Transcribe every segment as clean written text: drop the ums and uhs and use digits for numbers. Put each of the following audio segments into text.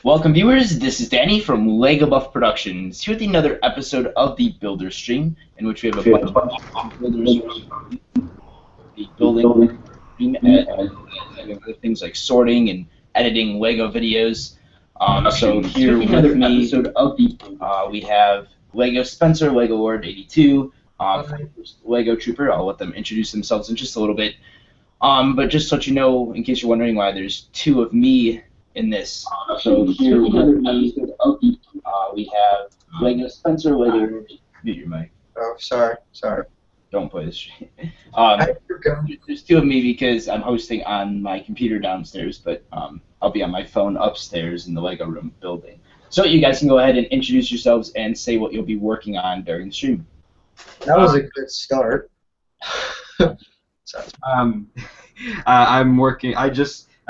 Welcome, viewers. This is Danny from Lego Buff Productions, here with another episode of the Builder Stream, in which we have a bunch of builders the building stream, and other things like sorting and editing Lego videos. So here with me, we have Lego Spencer, Lego Lord 82, Lego Trooper. I'll let them introduce themselves in just a little bit. But just to let you know, in case you're wondering why there's two of me in this. So here we have Lego Spencer, Lego. Mute your mic. Oh, sorry. Don't play this. Go. There's two of me because I'm hosting on my computer downstairs, but I'll be on my phone upstairs in the Lego room building. So you guys can go ahead and introduce yourselves and say what you'll be working on during the stream. That was a good start. I'm working. I'm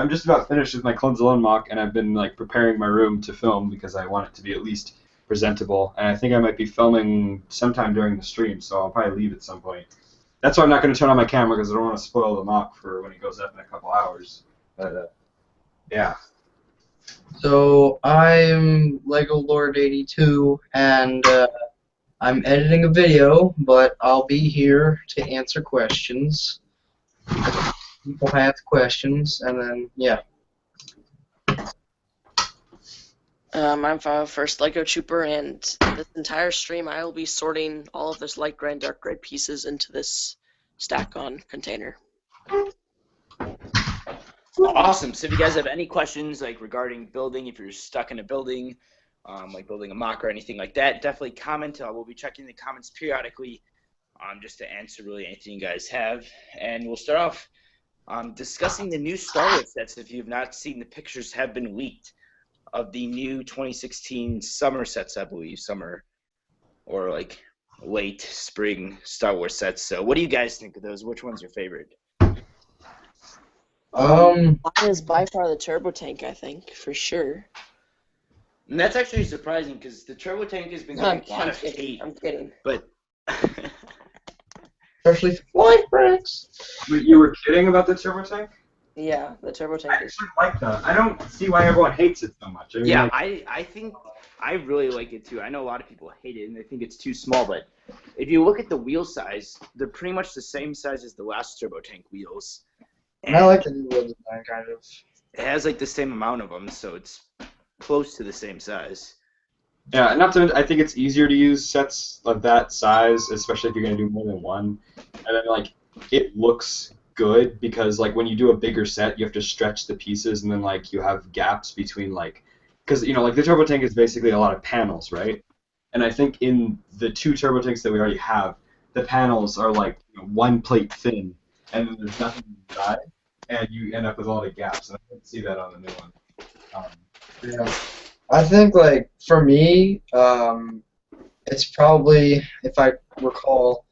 just about finished with my Clones Alone mock, and I've been like preparing my room to film because I want it to be at least presentable. And I think I might be filming sometime during the stream, so I'll probably leave at some point. That's why I'm not going to turn on my camera because I don't want to spoil the mock for when it goes up in a couple hours. But yeah. So I'm Lego Lord 82, and I'm editing a video, but I'll be here to answer questions. People have questions, and then yeah. I'm first Lego Trooper, and this entire stream I will be sorting all of this light gray and dark gray pieces into this stack-on container. Awesome. So if you guys have any questions like regarding building, if you're stuck in a building, like building a mock or anything like that, definitely comment. We'll be checking the comments periodically just to answer really anything you guys have. And we'll start off discussing the new Star Wars sets. If you've not seen, the pictures have been leaked of the new 2016 summer sets, I believe, summer or like late spring Star Wars sets. So what do you guys think of those? Which one's your favorite? Mine is by far the turbo tank, I think, for sure. And that's actually surprising because the turbo tank has been getting a lot of hate. I'm kidding. But Especially flight bricks. You were kidding about the turbo tank? Yeah, the turbo I tank is. actually like that. I don't see why everyone hates it so much. I mean, yeah, like, I think I really like it too. I know a lot of people hate it and they think it's too small, but if you look at the wheel size, they're pretty much the same size as the last turbo tank wheels. And I like the new wheel design, kind of. It has like the same amount of them, so it's close to the same size. yeah, not to. I think it's easier to use sets of that size, especially if you're gonna do more than one. And then like it looks good because like when you do a bigger set, you have to stretch the pieces, and then like you have gaps between like, because like the turbo tank is basically a lot of panels, right? And I think in the two turbo tanks that we already have, the panels are like one plate thin, and then there's nothing inside, and you end up with a lot of gaps. And I didn't see that on the new one. Yeah. I think, like, for me, it's probably, if I recall,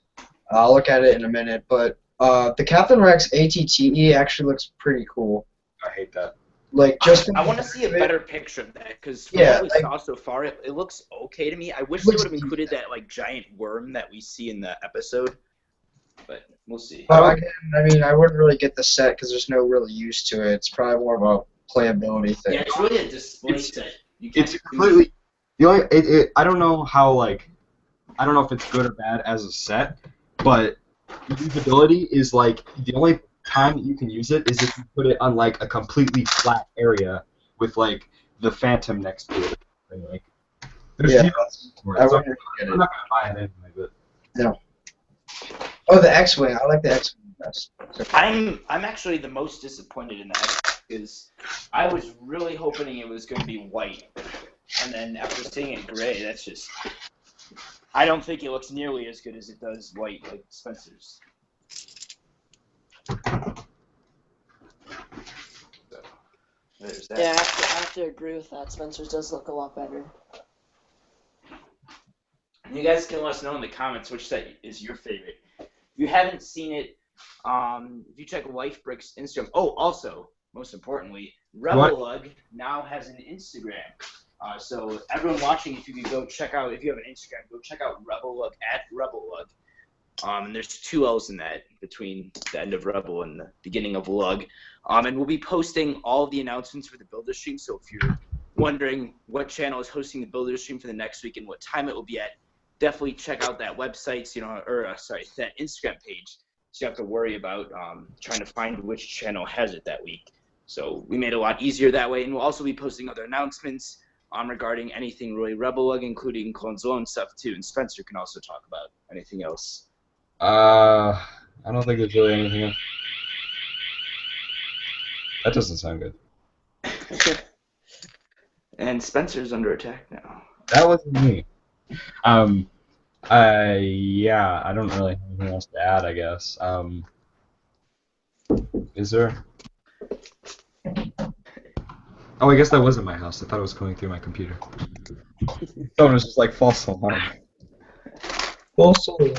I'll look at it in a minute, but the Captain Rex ATTE actually looks pretty cool. I hate that. Like, just I want to see a better picture of that because from Yeah, what we like- saw so far, it looks okay to me. I wish they would have included that like giant worm that we see in the episode, but we'll see. But again, I mean, I wouldn't really get the set because there's no really use to it. It's probably more of a playability thing. Yeah, it's really a display It's- set. You It's can't- completely the only. I don't know how I don't know if it's good or bad as a set, but usability is like the only time that you can use it is if you put it on like a completely flat area with like the Phantom next to it. And, like, there's Yeah, uses for it, I so wouldn't get I'm it. not gonna buy it anyway. But Oh, the X-Wing. I like the X-Wing best. I'm actually the most disappointed in that because I was really hoping it was going to be white, and then after seeing it gray, that's just. I don't think it looks nearly as good as it does white, like Spencer's. So, there's that. Yeah, I have to agree with that. Spencer's does look a lot better. You guys can let us know in the comments which set is your favorite. If you haven't seen it, if you check Lifebrick's Instagram. Oh, also, most importantly, Rebelug now has an Instagram. So everyone watching, if you could go check out, if you have an Instagram, go check out Rebelug at Rebelug. And there's two L's in that between the end of Rebel and the beginning of Lug. And we'll be posting all of the announcements for the Builder stream. So if you're wondering what channel is hosting the builder stream for the next week and what time it will be at, definitely check out that website, that Instagram page. So you have to worry about trying to find which channel has it that week. So we made it a lot easier that way, and we'll also be posting other announcements regarding anything really Rebel-ug, including Clone stuff too. And Spencer can also talk about anything else. I don't think there's really anything else. That doesn't sound good. And Spencer's under attack now. That wasn't me. Yeah, I don't really have anything else to add, I guess. Is there? Oh, I guess that wasn't my house. I thought it was going through my computer. Someone was just like, false alarm. False alarm.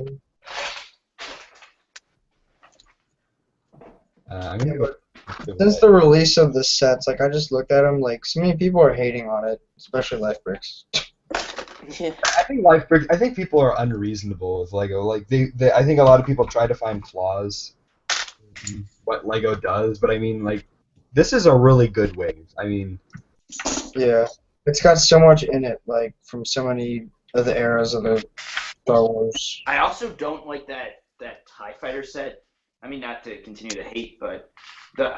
I'm gonna go. Since the release of the sets, like I just looked at them, like so many people are hating on it, especially Life Bricks. Yeah. I think people are unreasonable with Lego. Like I think a lot of people try to find flaws in what Lego does, but I mean, like, this is a really good wave. I mean, Yeah, it's got so much in it, like from so many of the eras of the Star Wars. I also don't like that TIE Fighter set. I mean, not to continue to hate, but the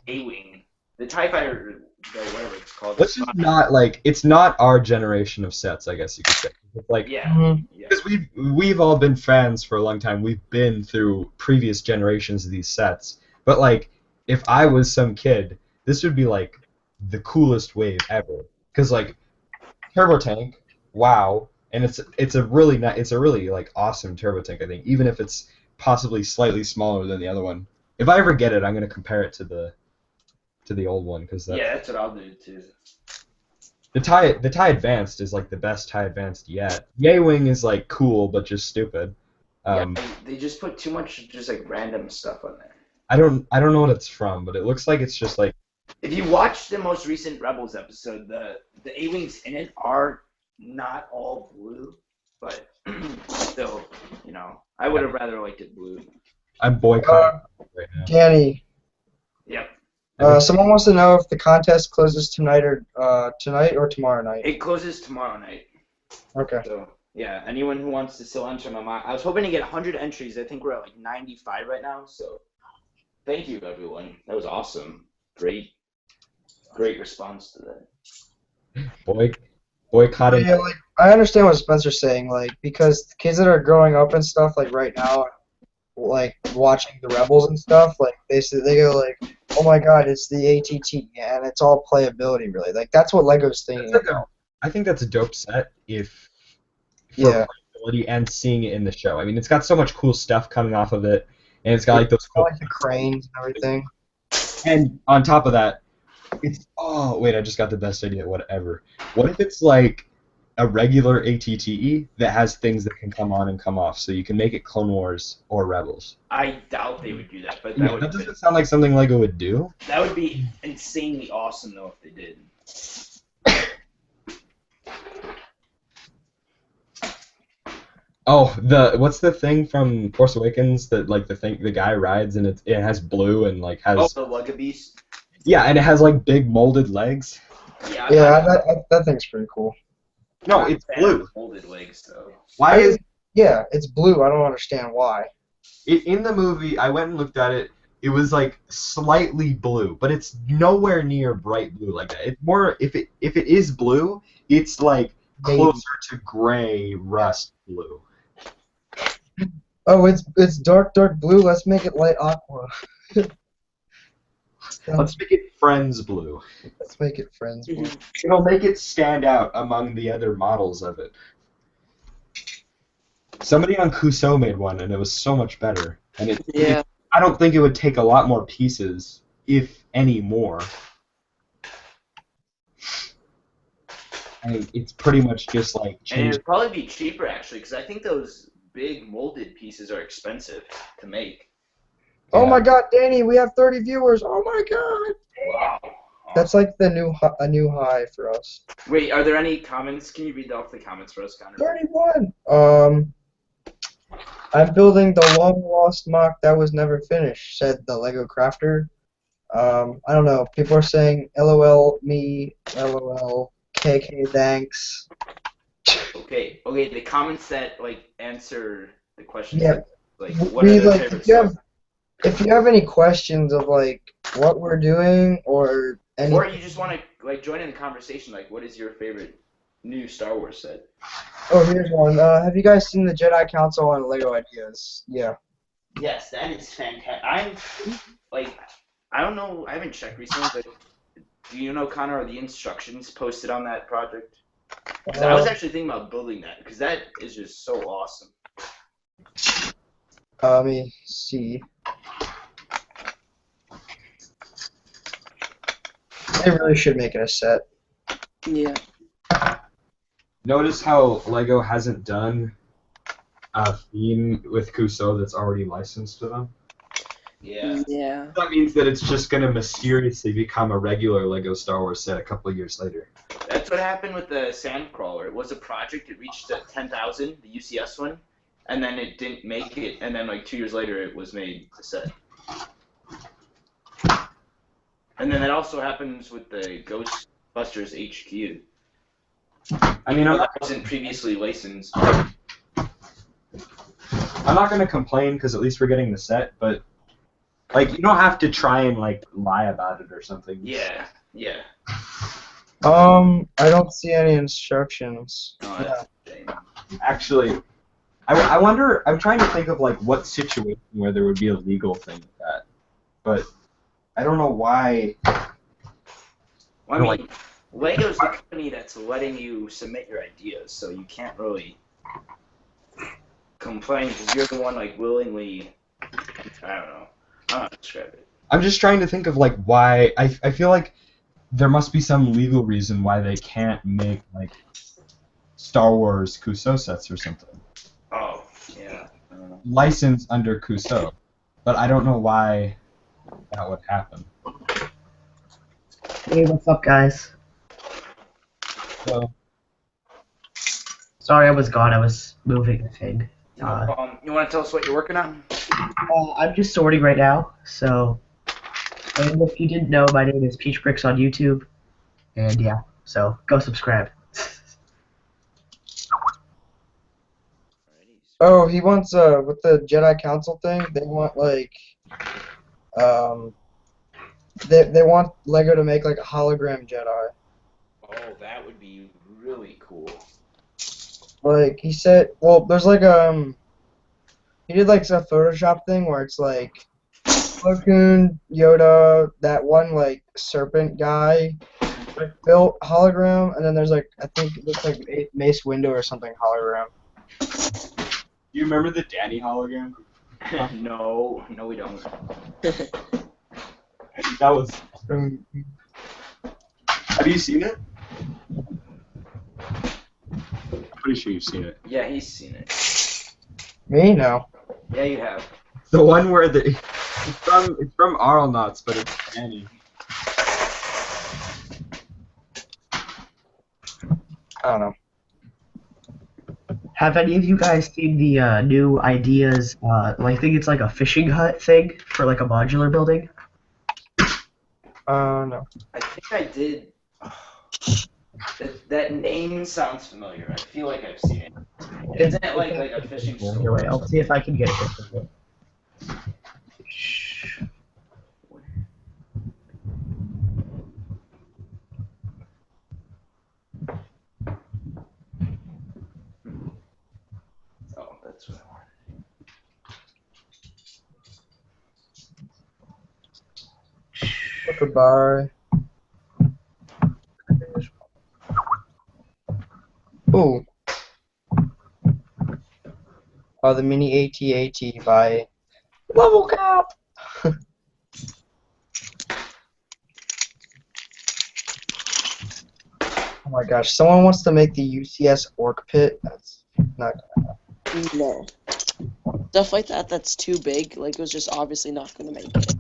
A-Wing, the TIE Fighter, whatever it's called. this is not like it's not our generation of sets, I guess you could say. It's like Yeah. because we've all been fans for a long time. We've been through previous generations of these sets. But like, if I was some kid, this would be like the coolest wave ever. Because like, turbo tank, wow, and it's a really like awesome turbo tank. I think even if it's possibly slightly smaller than the other one. If I ever get it, I'm gonna compare it to the old one because that's what I'll do too. The TIE Advanced is like the best TIE Advanced yet. The A-Wing is like cool but just stupid. They just put too much just like random stuff on there. I don't know what it's from, but it looks like it's just like. If you watch the most recent Rebels episode, the A-Wings in it are not all blue, but still, I would have rather liked it blue. I'm boycotting right now. Danny, Yep. someone wants to know if the contest closes tonight or tomorrow night. It closes tomorrow night. Okay. So yeah, anyone who wants to still enter my mock, I was hoping to get 100 entries. I think we're at like 95 right now. So thank you everyone. That was awesome. Great response to that. Boycotting. Yeah, like I understand what Spencer's saying, like because the kids that are growing up and stuff, like right now, like watching the Rebels and stuff, like they go like, oh my God, it's the ATT, and it's all playability really. Like that's what Lego's thinking about. I think that's a dope set if for Yeah. playability and seeing it in the show. I mean, it's got so much cool stuff coming off of it, and it's got like those I like the cranes and everything. And on top of that, it's I just got the best idea. Whatever. What if it's like a regular ATTE that has things that can come on and come off, so you can make it Clone Wars or Rebels? I doubt they would do that, but Yeah, that doesn't sound like something Lego would do. That would be insanely awesome though if they did. Oh, what's the thing from Force Awakens that like the guy rides and it has blue and like has the Lugga Beast. Yeah, and it has like big molded legs. Yeah. That thing's pretty cool. No, it's blue. Molded legs, so. Why is Yeah, it's blue. I don't understand why. in the movie? I went and looked at it. It was like slightly blue, but it's nowhere near bright blue like that. It's more if it is blue, it's like closer to gray rust blue. Oh, it's dark blue. Let's make it light aqua. Let's make it Friends blue. Let's make it Friends blue. It'll make it stand out among the other models of it. Somebody on Kuso made one, and it was so much better. And I don't think it would take a lot more pieces, if any more. I mean, it's pretty much just like And change. it'd probably be cheaper actually, because I think those big molded pieces are expensive to make. Oh my God, Danny, we have 30 viewers. Oh my God. Wow. That's like a new high for us. Wait, are there any comments? Can you read off the comments for us, Connor? 31. I'm building the long lost mock that was never finished, said the Lego crafter. I don't know. People are saying LOL me, LOL KK thanks. Okay. The comments that like answer the questions Yeah, like what are we their like favorite songs? if you have any questions of like what we're doing or any. Or you just want to like join in the conversation, like what is your favorite new Star Wars set? Oh, here's one. Have you guys seen the Jedi Council on Lego Ideas? Yeah. Yes, that is fantastic. I'm like, I don't know, I haven't checked recently, but do you know, Connor, are the instructions posted on that project? 'Cause I was actually thinking about building that because that is just so awesome. Let me see. They really should make it a set. Yeah. Notice how Lego hasn't done a theme with Kuso that's already licensed to them? Yeah. Yeah. That means that it's just going to mysteriously become a regular Lego Star Wars set a couple of years later. That's what happened with the Sandcrawler. It was a project, it reached 10,000, the UCS one, and then it didn't make it, and then like 2 years later it was made a set. And then that also happens with the Ghostbusters HQ. I mean, that wasn't previously licensed. I'm not going to complain because at least we're getting the set, but like you don't have to try and like lie about it or something. Yeah. I don't see any instructions. No, that's a shame. Actually, I wonder. I'm trying to think of like what situation where there would be a legal thing with that, but I don't know why. Well, I mean, Lego's the company that's letting you submit your ideas, so you can't really complain because you're the one like willingly. I don't know. I don't know how to describe it. I'm just trying to think of like why. I feel like there must be some legal reason why they can't make like Star Wars Kuso sets or something. Oh, yeah. I don't know. Licensed under Kuso, but I don't know why that would happen. Hey, what's up, guys? So, Sorry I was gone. I was moving a thing. You want to tell us what you're working on? I'm just sorting right now, so... And if you didn't know, my name is Peach Bricks on YouTube. And yeah, so go subscribe. Oh, he wants with the Jedi Council thing. They want like they want Lego to make like a hologram Jedi. Oh, that would be really cool. Like he said, well, there's like he did like a Photoshop thing where it's like Plo-Koon, Yoda, that one like serpent guy, like built hologram, and then there's like I think it looks like Mace Windu or something hologram. you remember the Danny hologram? No, we don't. That was. Have you seen it? I'm pretty sure you've seen it. Yeah, he's seen it. Me? No. Yeah, you have. The one where it's from Arlnuts, but it's Danny. I don't know. Have any of you guys seen the new ideas? I think it's like a fishing hut thing for like a modular building. No. I think I did. That name sounds familiar. I feel like I've seen it. Isn't it like a fishing Here, store? wait, I'll see if I can get it. Oh, that's what I wanted. Goodbye. Ooh. Oh, the mini AT-AT by Level Cap. Oh my gosh, someone wants to make the UCS Orc Pit. That's not gonna happen. No. Stuff like that that's too big, Lego's just obviously not going to make it.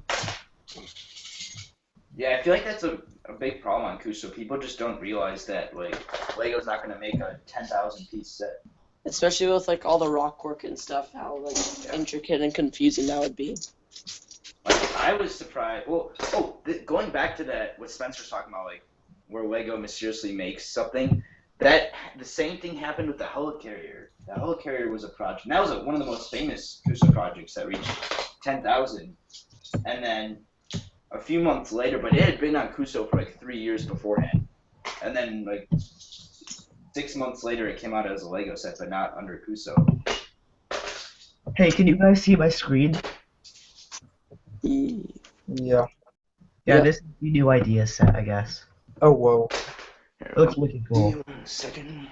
Yeah, I feel like that's a big problem on Kuso. People just don't realize that like Lego's not gonna make a 10,000 piece set. Especially with like all the rock work and stuff, how like intricate and confusing that would be. Like I was surprised. Well, going back to that, what Spencer's talking about, like where Lego mysteriously makes something. That the same thing happened with the helicarrier. The helicarrier was a project. That was one of the most famous Kuso projects that reached 10,000. And then a few months later, but it had been on Kuso for like 3 years beforehand. And then like 6 months later, it came out as a Lego set, but not under Kuso. Hey, can you guys see my screen? Yeah. Yeah, Yeah. this is the new idea set, I guess. Oh, whoa. It looks wicked cool. Give me 1 second.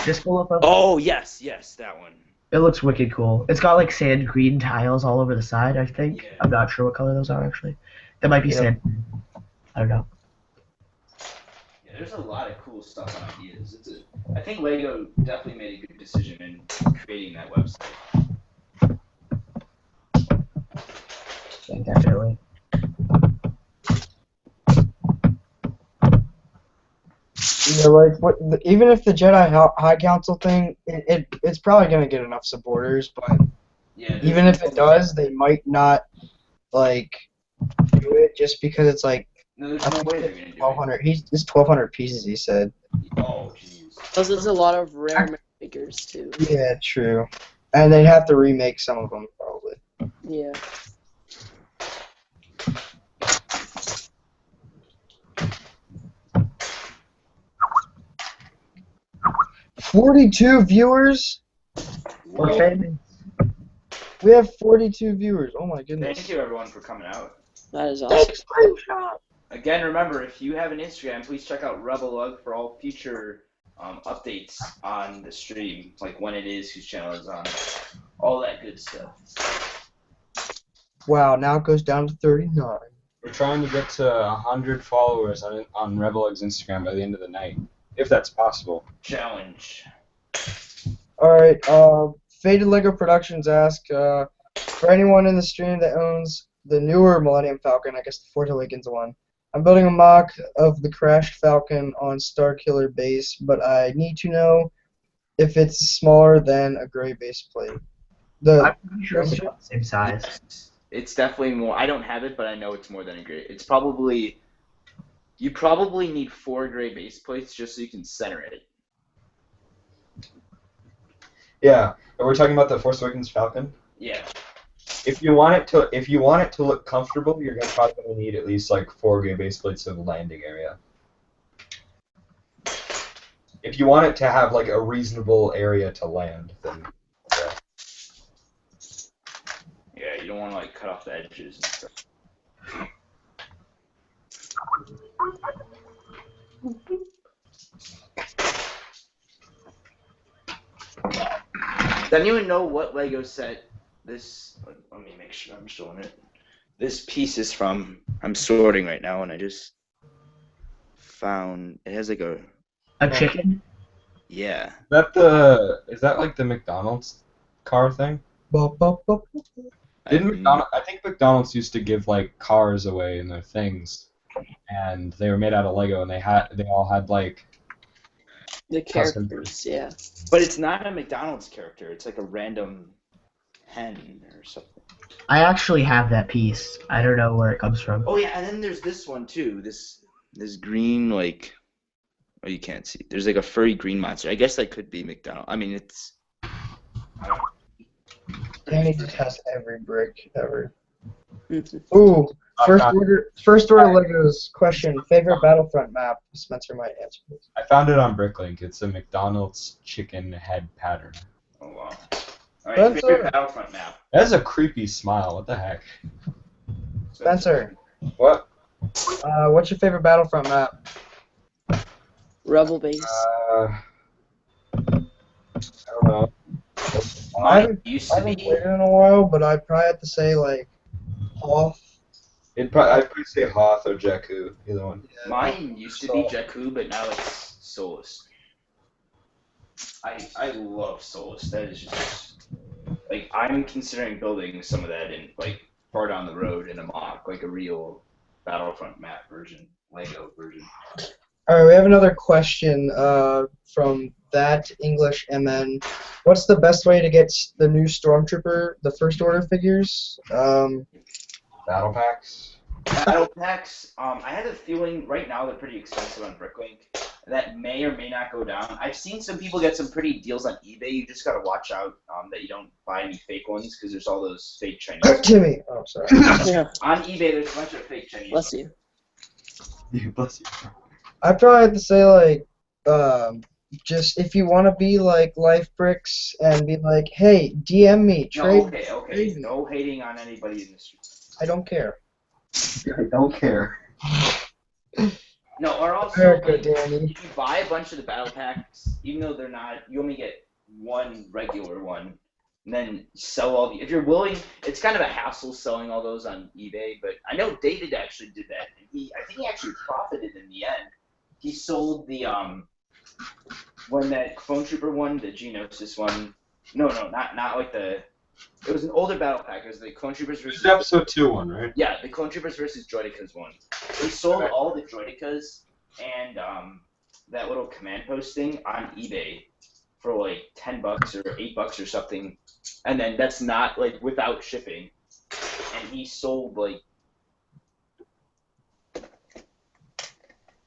Just pull up. Oh yes, that one. It looks wicked cool. It's got like sand green tiles all over the side, I think. Yeah. I'm not sure what color those are actually. That might be sand. I don't know. Yeah, there's a lot of cool stuff on ideas. I think Lego definitely made a good decision in creating that website. Yeah, definitely. Yeah, like even if the Jedi High Council thing, it's probably gonna get enough supporters, but Yeah. even if it does, they might not like do it just because it's like No, there's no way they're gonna do 1,200. It's 1,200 pieces. He said. it. Oh jeez. Plus, it's a lot of rare figures too. Yeah, true. And they'd have to remake some of them probably. Yeah. $42 viewers. We're famous. We have 42 viewers. Oh my goodness. Thank you everyone for coming out. That is awesome. Again, remember, if you have an Instagram, please check out Rebelug for all future updates on the stream, like when it is, whose channel is on, all that good stuff. Wow, now it goes down to 39. We're trying to get to 100 followers on Rebelug's Instagram by the end of the night, if that's possible. Challenge. Alright, Faded Lego Productions ask, for anyone in the stream that owns the newer Millennium Falcon, I guess the Force Awakens one, I'm building a mock of the crashed Falcon on Starkiller base, but I need to know if it's smaller than a gray base plate. I'm pretty sure it's about the same size. It's definitely more. I don't have it, but I know it's more than a gray. It's probably. You probably need 4 gray base plates just so you can center it. Yeah, and we're talking about the Force Awakens Falcon. Yeah. If you want it to look comfortable, you're probably gonna need at least like 4 gray base plates in the landing area. If you want it to have like a reasonable area to land, then yeah. Yeah, you don't want to like cut off the edges and stuff. Does anyone know what Lego set this? Let me make sure I'm showing it. This piece is from. I'm sorting right now, and I just found it has like a chicken? yeah. Is that like the McDonald's car thing? I think McDonald's used to give like cars away in their things, and they were made out of Lego, and they all had like The characters, yeah. But it's not a McDonald's character. It's like a random hen or something. I actually have that piece. I don't know where it comes from. Oh yeah, and then there's this one too. This green like. Oh, you can't see. There's like a furry green monster. I guess that could be McDonald's. I mean, it's. I don't know. Danny just has every brick ever. Ooh, first order Legos question. Favorite Battlefront map? Spencer might answer this. I found it on Bricklink. It's a McDonald's chicken head pattern. Oh wow. Alright, favorite Battlefront map. That is a creepy smile. What the heck? Spencer. What? What's your favorite Battlefront map? Rebel base. I don't know. I haven't Used to played be. it in a while, but I'd probably have to say like Hoth. I'd probably say Hoth or Jakku, either one. Mine used to be Jakku, but now it's Solus. I love Solus. That is just like I'm considering building some of that in like far down the road in a mock, like a real Battlefront map version, Lego version. Alright, we have another question from that English MN. What's the best way to get the new Stormtrooper, the First Order figures? Battle packs. Battle packs, I had a feeling right now they're pretty expensive on Bricklink. That may or may not go down. I've seen some people get some pretty deals on eBay. You just gotta watch out that you don't buy any fake ones because there's all those fake Chinese. Timmy. Oh, sorry. Yeah. On eBay, there's a bunch of fake Chinese. Bless you. Yeah, bless you. I probably have to say like, just if you want to be like Life Bricks and be like, hey, DM me, trade. No, okay. No hating on anybody in the street. I don't care. I don't care. No, or also, America, like, Danny. if you buy a bunch of the battle packs, even though they're not, you only get one regular one, and then sell all the. If you're willing, it's kind of a hassle selling all those on eBay. But I know David actually did that, and I think he actually profited in the end. He sold the when that Clone Trooper one, the Genosis one. No, not like the. It was an older battle pack. It was the Clone Troopers versus. It's episode 2 one, right? Yeah, the Clone Troopers versus Droidekas one. He sold all the Droidekas and that little command post thing on eBay for like $10 or $8 or something, and then that's not like without shipping. And he sold like.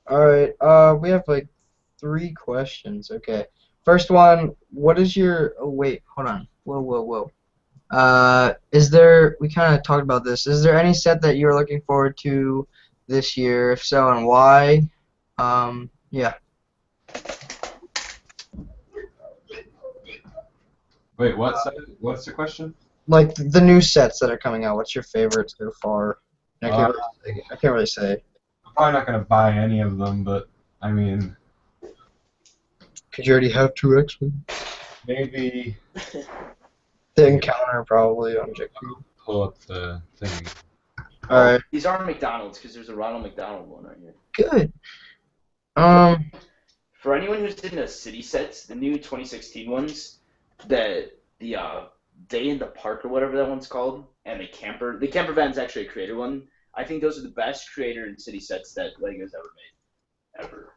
All right. We have like 3 questions. Okay. First one. What is your? Oh wait. Hold on. Whoa. Is there? We kind of talked about this. Is there any set that you're looking forward to this year? If so, and why? Yeah. Wait, what's the question? Like the new sets that are coming out. What's your favorite so far? I can't really say. I'm probably not gonna buy any of them, but I mean, Cause you already have 2 X-Wing. maybe The Encounter probably on Jakku. pull up the thing. All right. These aren't McDonald's because there's a Ronald McDonald one right here. Good. For anyone who's in the city sets, the new 2016 ones, the Day in the Park or whatever that one's called, and the camper van's actually a creator one. I think those are the best creator and city sets that Lego's ever made, ever.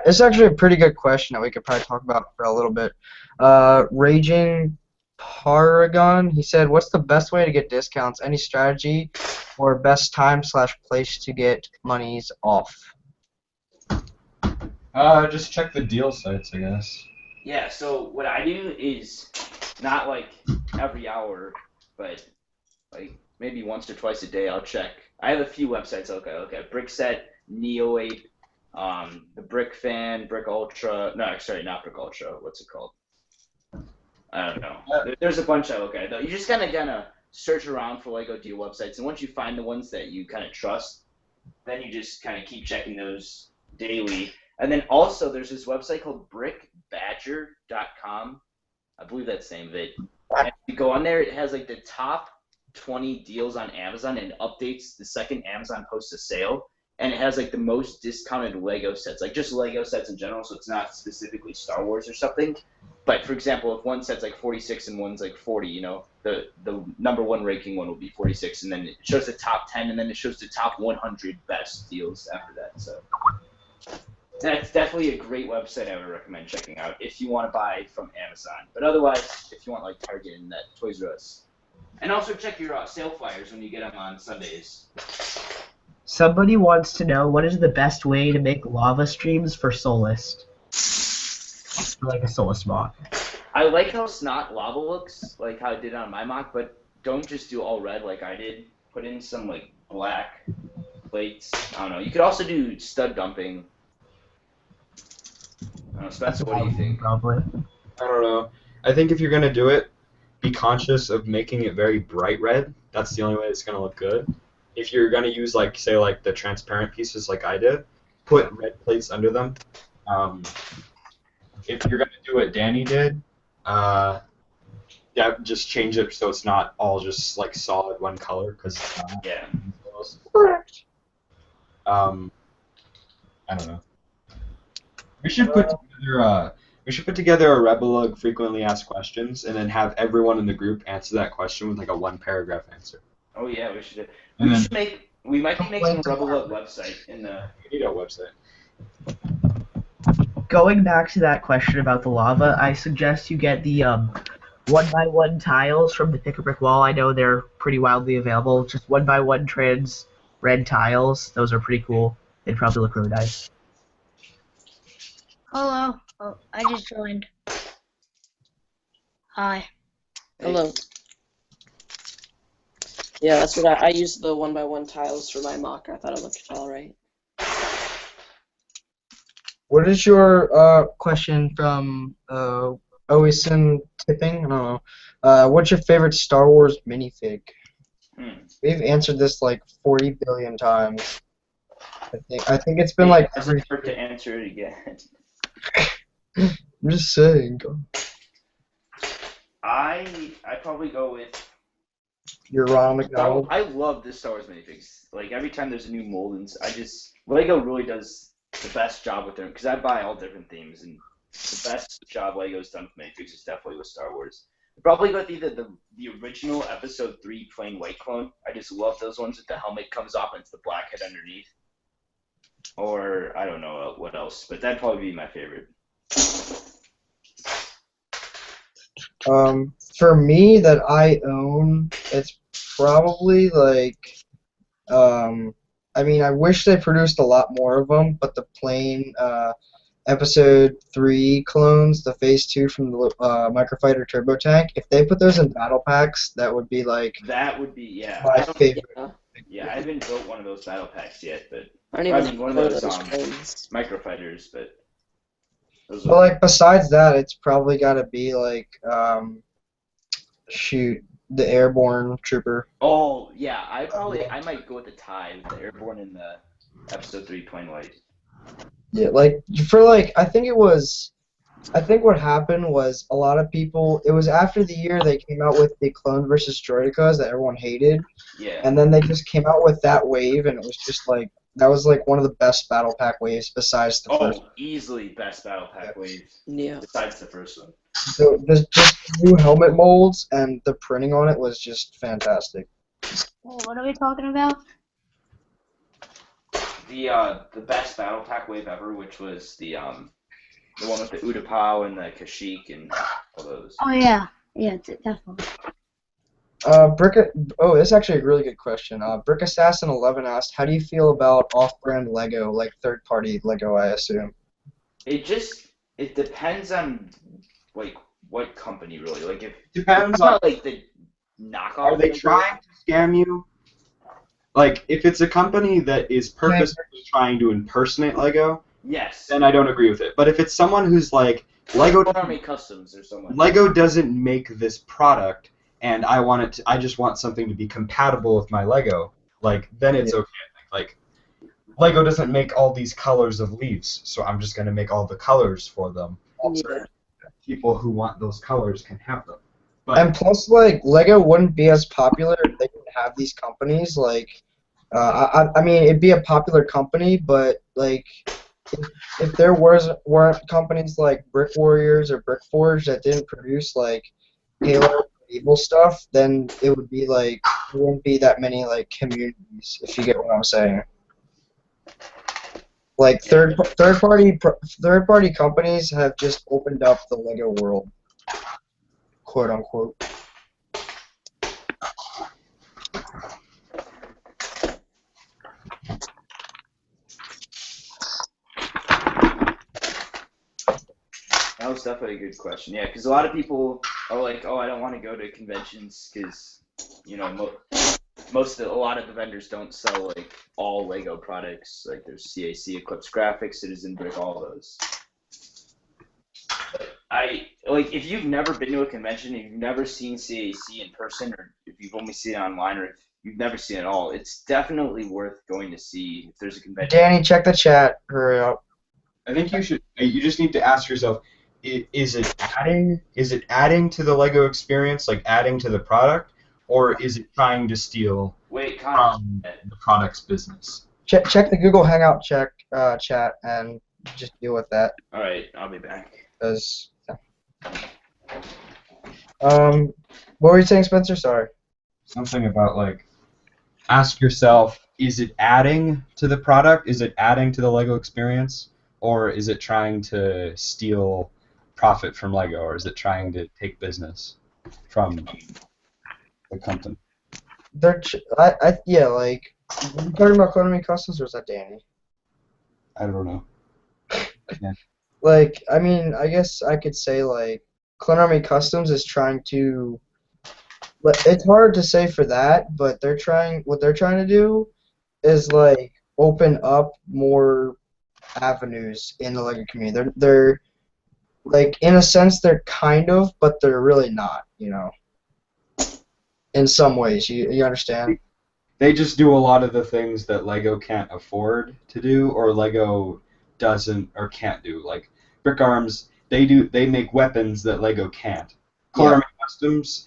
It's actually a pretty good question that we could probably talk about for a little bit. Raging Paragon, he said, what's the best way to get discounts? Any strategy or best time/place to get monies off? Just check the deal sites, I guess. Yeah, so what I do is not like every hour, but like maybe once or twice a day I'll check. I have a few websites. Okay. Brickset, Neo8, the Brick Fan, Brick Ultra. No, sorry, not Brick Ultra. What's it called? I don't know. There's a bunch I look at. You just kind of search around for Lego deal websites, and once you find the ones that you kind of trust, then you just kind of keep checking those daily. And then also there's this website called brickbadger.com. I believe that's the name of it. And if you go on there, it has like the top 20 deals on Amazon and updates the second Amazon posts a sale. And it has like the most discounted Lego sets, like just Lego sets in general, so it's not specifically Star Wars or something. But for example, if one set's like 46 and one's like 40, you know, the number 1 ranking one will be 46, and then it shows the top 10, and then it shows the top 100 best deals after that. So that's definitely a great website I would recommend checking out if you want to buy from Amazon. But otherwise, if you want like Target and that Toys R Us. And also check your sale flyers when you get them on Sundays. Somebody wants to know what is the best way to make lava streams for Solist? Like a Solist mock. I like how Snot lava looks, like how I did on my mock, but don't just do all red like I did. Put in some like black plates. I don't know. You could also do stud dumping. I don't know, Spencer, what do you think? Probably. I don't know. I think if you're gonna do it, be conscious of making it very bright red. That's the only way it's gonna look good. If you're gonna use like say like the transparent pieces like I did, put red plates under them. If you're gonna do what Danny did, yeah, just change it so it's not all just like solid one color because Yeah. I don't know. We should put together a Rebelug frequently asked questions and then have everyone in the group answer that question with like a 1-paragraph answer. Oh yeah, we should. And then- We might be making a Rebel website in the. We need a website. Going back to that question about the lava, I suggest you get the 1x1 tiles from the Pick a Brick Wall. I know they're pretty widely available. Just 1x1 trans red tiles. Those are pretty cool. They'd probably look really nice. Hello. Oh, I just joined. Hi. Hello. Yeah, that's what I use the 1x1 tiles for my mock. I thought it looked all right. What is your question from Oisin Tipping? I don't know. What's your favorite Star Wars minifig? We've answered this like 40 billion times. I think it's been like every. It's hard to answer it again. I'm just saying. I probably go with. You're Ronald McDonald. I love the Star Wars minifigs. Like every time there's a new mold, and Lego really does the best job with them because I buy all different themes, and the best job Lego's done with minifigs is definitely with Star Wars. I'd probably go with either the original Episode 3 plain white clone. I just love those ones with the helmet comes off and it's the black head underneath. Or I don't know what else, but that'd probably be my favorite. For me that I own, it's probably like, I mean, I wish they produced a lot more of them, but the plain Episode 3 clones, the Phase 2 from the Microfighter Turbo Tank, if they put those in battle packs, that would be like. That would be, yeah. My favorite. Yeah, I haven't built one of those battle packs yet, but I don't even one of know those clones. Microfighters, but. But like besides that, it's probably got to be like, shoot, the Airborne Trooper. Oh yeah, I might go with the tie, the Airborne and the Episode 3 plain white. Yeah, like for like I think what happened was a lot of people. It was after the year they came out with the Clone versus Droidekas that everyone hated. Yeah. And then they just came out with that wave, and it was just like that was like one of the best battle pack waves besides the first. Oh, easily best battle pack wave. Yeah. Besides the first one. So the just new helmet molds and the printing on it was just fantastic. Well, what are we talking about? The best battle pack wave ever, which was the one with the Utapau and the Kashyyyk and all those. Oh yeah, definitely. That's actually a really good question. Brick Assassin 11 asked, how do you feel about off-brand Lego, like third-party Lego, I assume? It depends on like what company really. Like if Depends on like the knockoff. are they trying to scam you? Like if it's a company that is purposely trying to impersonate Lego, yes. then I don't agree with it. But if it's someone who's like Lego Army Customs or someone. Lego doesn't make this product, and I just want something to be compatible with my Lego. Like then it's okay. Like Lego doesn't make all these colors of leaves, so I'm just gonna make all the colors for them. Yeah. People who want those colors can have them. But And plus, like, Lego wouldn't be as popular if they didn't have these companies. Like, I mean, it'd be a popular company, but like, if there weren't companies like Brick Warriors or Brick Forge that didn't produce like Halo Evil stuff, then it would be like there wouldn't be that many like communities. If you get what I'm saying. Like third party companies have just opened up the Lego world, quote unquote. That was definitely a good question. Yeah, because a lot of people are like, "Oh, I don't want to go to conventions because, you know, a lot of the vendors don't sell like all Lego products. Like there's CAC, Eclipse Graphics, Citizen Brick, all those." But if you've never been to a convention, if you've never seen CAC in person, or if you've only seen it online, or if you've never seen it at all, it's definitely worth going to see if there's a convention. Danny, check the chat. Hurry up. I think you just need to ask yourself, is it adding to the Lego experience, like adding to the product, or is it trying to steal from the product's business? Check the Google Hangout chat and just deal with that. All right, I'll be back. Because, what were you saying, Spencer? Sorry. Something about like, ask yourself, is it adding to the product? Is it adding to the Lego experience? Or is it trying to steal profit from Lego? Or is it trying to take business? from the company. Yeah, like, are you talking about Clone Customs or is that Danny? I don't know. Like, I mean, I guess I could say, like, Clone Army Customs is trying to, but it's hard to say for that, but what they're trying to do is, like, open up more avenues in the LEGO community. They're like, in a sense, they're kind of, but they're really not, in some ways. You understand? They just do a lot of the things that Lego can't afford to do, or Lego doesn't or can't do. Like Brick Arms, they make weapons that Lego can't. Core Yeah. Army Customs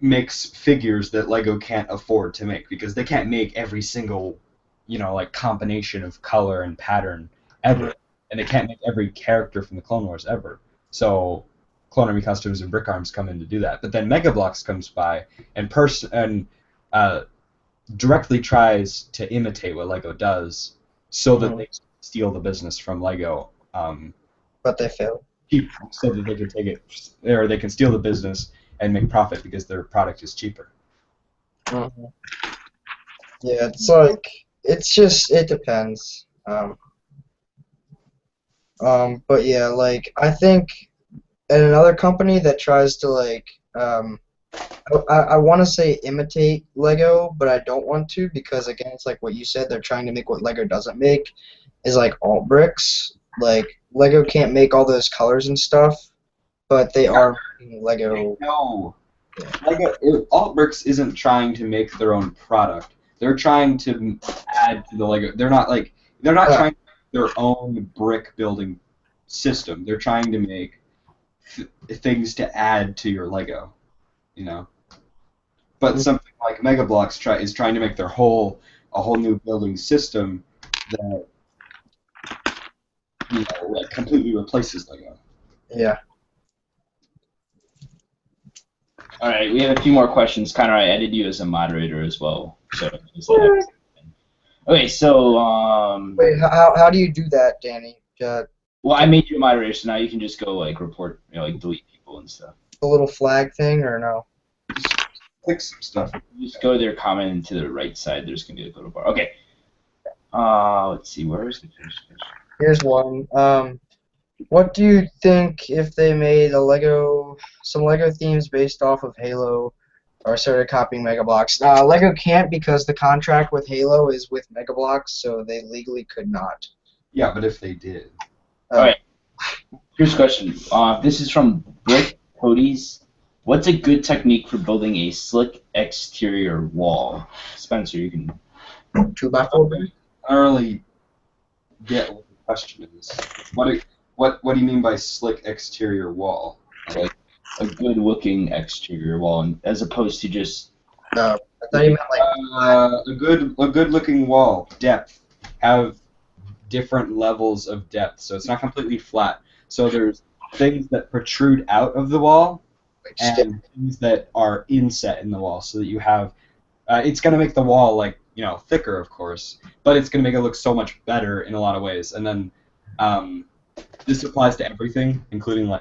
makes figures that Lego can't afford to make because they can't make every single, like combination of color and pattern ever, and they can't make every character from the Clone Wars ever. So Clone Army Customs and Brick Arms come in to do that. But then Mega Bloks comes by and directly tries to imitate what Lego does, so that they steal the business from Lego. But they failed. So that they can take it, or they can steal the business and make profit because their product is cheaper. Mm-hmm. Yeah, it's like, it depends. But yeah, like, I think, and another company that tries to, like, I want to say imitate Lego, but I don't want to because, again, it's like what you said, they're trying to make what Lego doesn't make, is like alt bricks. Like, Lego can't make all those colors and stuff, but they are making Lego. No. Lego Altbricks isn't trying to make their own product. They're trying to add to the Lego. They're not trying to make their own brick building system. They're trying to make things to add to your Lego, But something like Mega Bloks is trying to make a whole new building system that like completely replaces Lego. Yeah. All right, we have a few more questions. Connor, I added you as a moderator as well. So. Okay, so Wait, how do you do that, Danny? Well, I made you a moderator, so now you can just go like report, like delete people and stuff. The little flag thing, or no? Click some stuff. Just go to their comment and to the right side. There's gonna be a little bar. Okay. Let's see. Where is the first question? Here's one. What do you think if they made some Lego themes based off of Halo, or started copying Mega Bloks? Lego can't because the contract with Halo is with Mega Bloks, so they legally could not. Yeah, but if they did. All right. Here's a question. This is from Brick Cody's. What's a good technique for building a slick exterior wall? Spencer, you can. 2x4. I don't really get what the question is. What do you mean by slick exterior wall? Like a good-looking exterior wall, as opposed to just. I thought you meant like. A good-looking wall. Depth. Have different levels of depth, so it's not completely flat. So there's things that protrude out of the wall, and things that are inset in the wall, so that you have. It's gonna make the wall thicker, of course, but it's gonna make it look so much better in a lot of ways. And then this applies to everything, including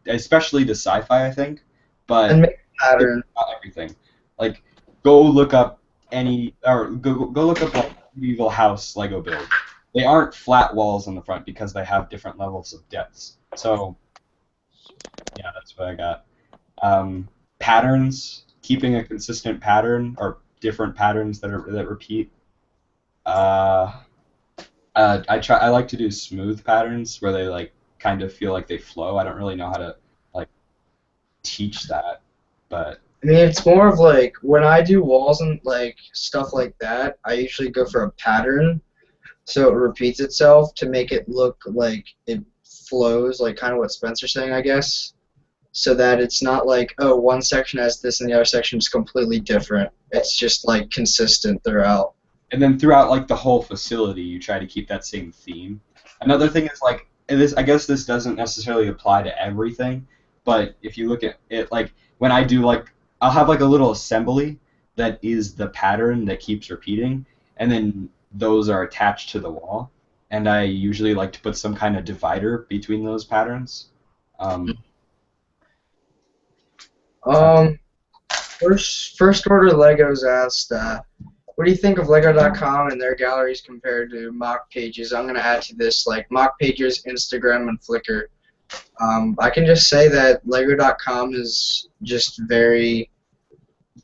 especially to sci-fi, I think. But And make pattern. not everything. Like, go look up go look up like medieval house Lego build. They aren't flat walls on the front because they have different levels of depths. So yeah, that's what I got. Patterns, keeping a consistent pattern or different patterns that repeat. I like to do smooth patterns where they kind of feel like they flow. I don't really know how to teach that, but I mean, it's more of like when I do walls and stuff like that, I usually go for a pattern so it repeats itself to make it look like it flows, like kind of what Spencer's saying, I guess. So that it's not like, oh, one section has this and the other section is completely different. It's just consistent throughout. And then throughout the whole facility, you try to keep that same theme. Another thing is I guess this doesn't necessarily apply to everything, but if you look at it when I do I'll have a little assembly that is the pattern that keeps repeating, and then those are attached to the wall, and I usually like to put some kind of divider between those patterns. First order Legos asked, what do you think of Lego.com and their galleries compared to mock pages? I'm gonna add to this like mock pages, Instagram, and Flickr. I can just say that Lego.com is just very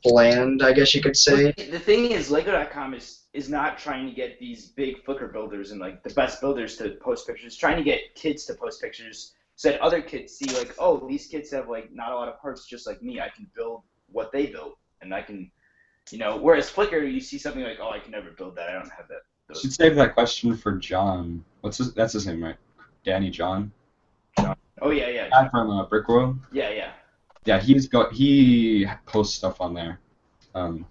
bland, I guess you could say. The thing is, Lego.com is not trying to get these big Flickr builders and like the best builders to post pictures. It's trying to get kids to post pictures so that other kids see like, oh, these kids have like not a lot of parts just like me. I can build what they built, and I can, Whereas Flickr, you see something like, oh, I can never build that. I don't have that. You should save that question for John. That's his name, right? Danny John. Oh yeah. Guy from Brick World. Yeah. Yeah, he posts stuff on there, and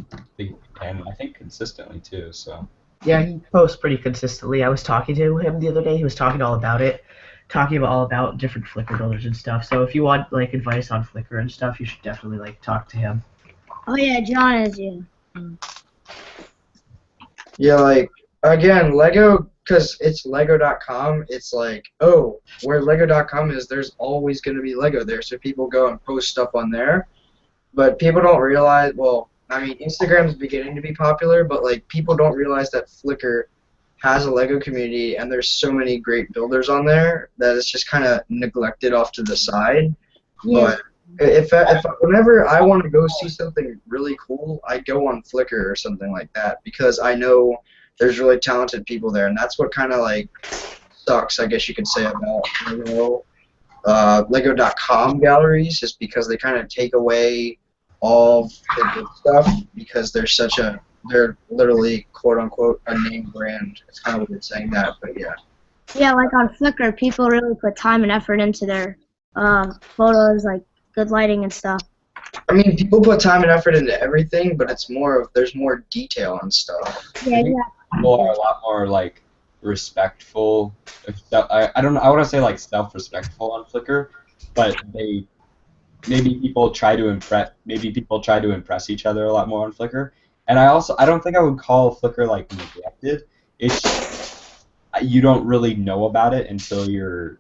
I think consistently too. So. Yeah, he posts pretty consistently. I was talking to him the other day. He was talking all about different Flickr builders and stuff. So if you want like advice on Flickr and stuff, you should definitely like talk to him. Oh yeah, John is you. Yeah, like again, Lego, because it's Lego.com. It's like, oh, where Lego.com is, there's always going to be Lego there. So people go and post stuff on there, but people don't realize. Well, I mean, Instagram's beginning to be popular, but like people don't realize that Flickr has a Lego community, and there's so many great builders on there that it's just kind of neglected off to the side. Yeah. But whenever I want to go see something really cool, I go on Flickr or something like that because I know there's really talented people there, and that's what kind of like sucks, I guess you could say, about Lego.com galleries, is because they kind of take away all the good stuff because they're literally quote unquote a name brand. It's kind of weird saying that, but yeah. Yeah, like on Flickr, people really put time and effort into their photos, like good lighting and stuff. I mean, people put time and effort into everything, but it's more of there's more detail and stuff. Yeah. People are a lot more like respectful. I don't know. I want to say like self-respectful on Flickr, but maybe people try to impress each other a lot more on Flickr. And I don't think I would call Flickr like neglected. It's just, you don't really know about it until you're.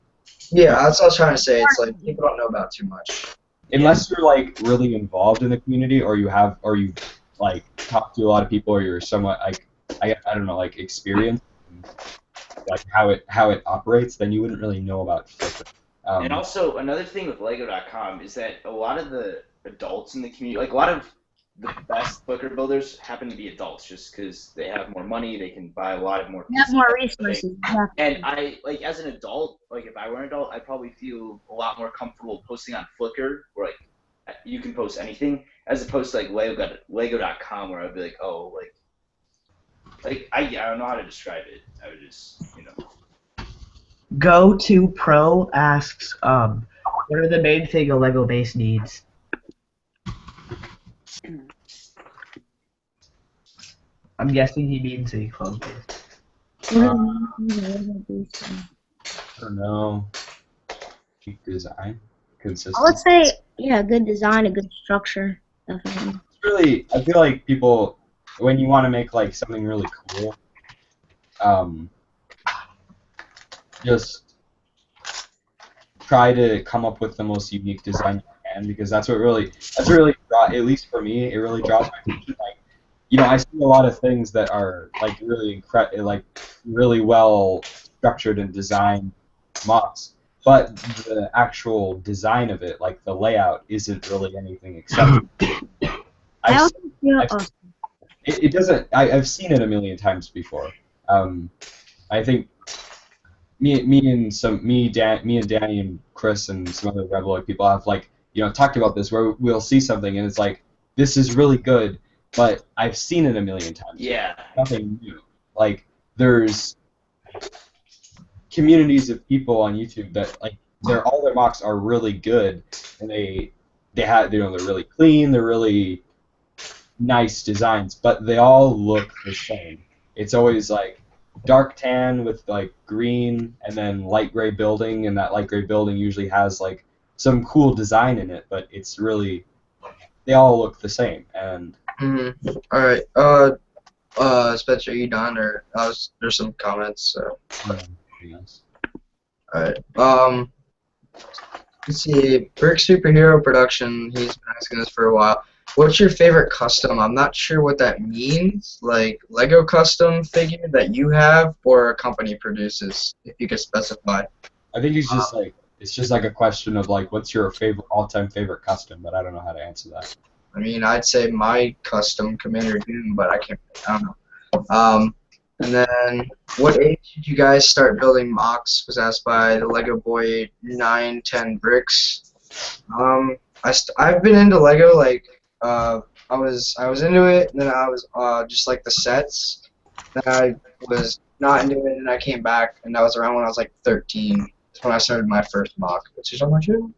Yeah, that's what I was trying to say. It's like people don't know about too much. Unless you're like really involved in the community, or you like talk to a lot of people, or you're somewhat like I don't know, like experienced like how it operates, then you wouldn't really know about Flickr. And also another thing with Lego.com is that a lot of the adults in the community, like a lot of the best Flickr builders, happen to be adults just because they have more money, they can buy a lot of more. They have more resources. And I like as an adult, like if I were an adult, I'd probably feel a lot more comfortable posting on Flickr, where like you can post anything, as opposed to like Lego.com, where I'd be like, oh, like I don't know how to describe it. I would just, Go to Pro asks, what are the main thing a Lego base needs? I'm guessing he means a clone base. I don't know. Cheap design, consistent. I would say, yeah, good design, a good structure, definitely. It's really, I feel like people, when you want to make like something really cool, just try to come up with the most unique design you can, because that's what really at least for me, it really draws my attention. Like, I see a lot of things that are like really really well structured and designed MOCs, but the actual design of it, like the layout, isn't really anything exceptional. It doesn't. I've seen it a million times before. I think me and Danny and Chris and some other Rebel people have talked about this, where we'll see something and it's like, this is really good, but I've seen it a million times. Yeah. Nothing new. Like, there's communities of people on YouTube that all their MOCs are really good, and they're really clean, they're really nice designs, but they all look the same. It's always like dark tan with like green and then light gray building, and that light gray building usually has like some cool design in it, but it's really, they all look the same. And all right, Spencer, are you done, or there's some comments? So. All right. Let's see, Brick Superhero Production, he's been asking this for a while. What's your favorite custom? I'm not sure what that means. Like Lego custom figure that you have or a company produces, if you could specify. I think it's just like a question of like what's your all-time favorite custom, but I don't know how to answer that. I mean, I'd say my custom Commander Doom, but I don't know. And then, what age did you guys start building MOCs? Was asked by the Lego Boy 910 Bricks. I've been into Lego like I was into it, and then I was just like the sets. Then I was not into it, and I came back, and that was around when I was like 13. That's when I started my first MOC, which is on my channel.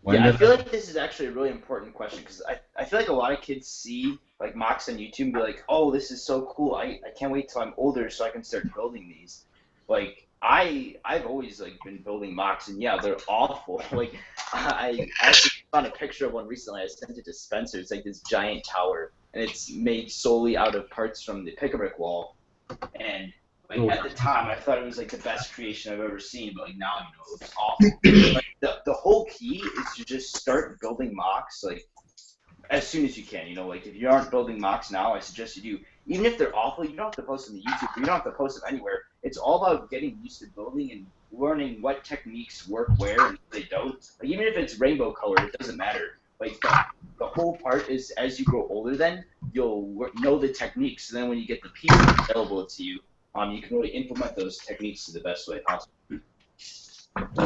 Yeah, I feel like this is actually a really important question because I feel like a lot of kids see like MOCs on YouTube and be like, oh, this is so cool. I can't wait till I'm older so I can start building these. Like I've always like been building MOCs and yeah, they're awful. Like I actually found a picture of one recently. I sent it to Spencer. It's like this giant tower and it's made solely out of parts from the pick-a-brick wall. And like at the time, I thought it was like the best creation I've ever seen, but like now you know it's awful. Like, the whole key is to just start building MOCs like as soon as you can. You know, like if you aren't building MOCs now, I suggest you do. Even if they're awful, you don't have to post them to YouTube. You don't have to post them anywhere. It's all about getting used to building and learning what techniques work where and they don't. Like even if it's rainbow colored, it doesn't matter. Like the whole part is as you grow older, then you'll know the techniques. So then when you get the pieces available to you. You can really implement those techniques to the best way possible.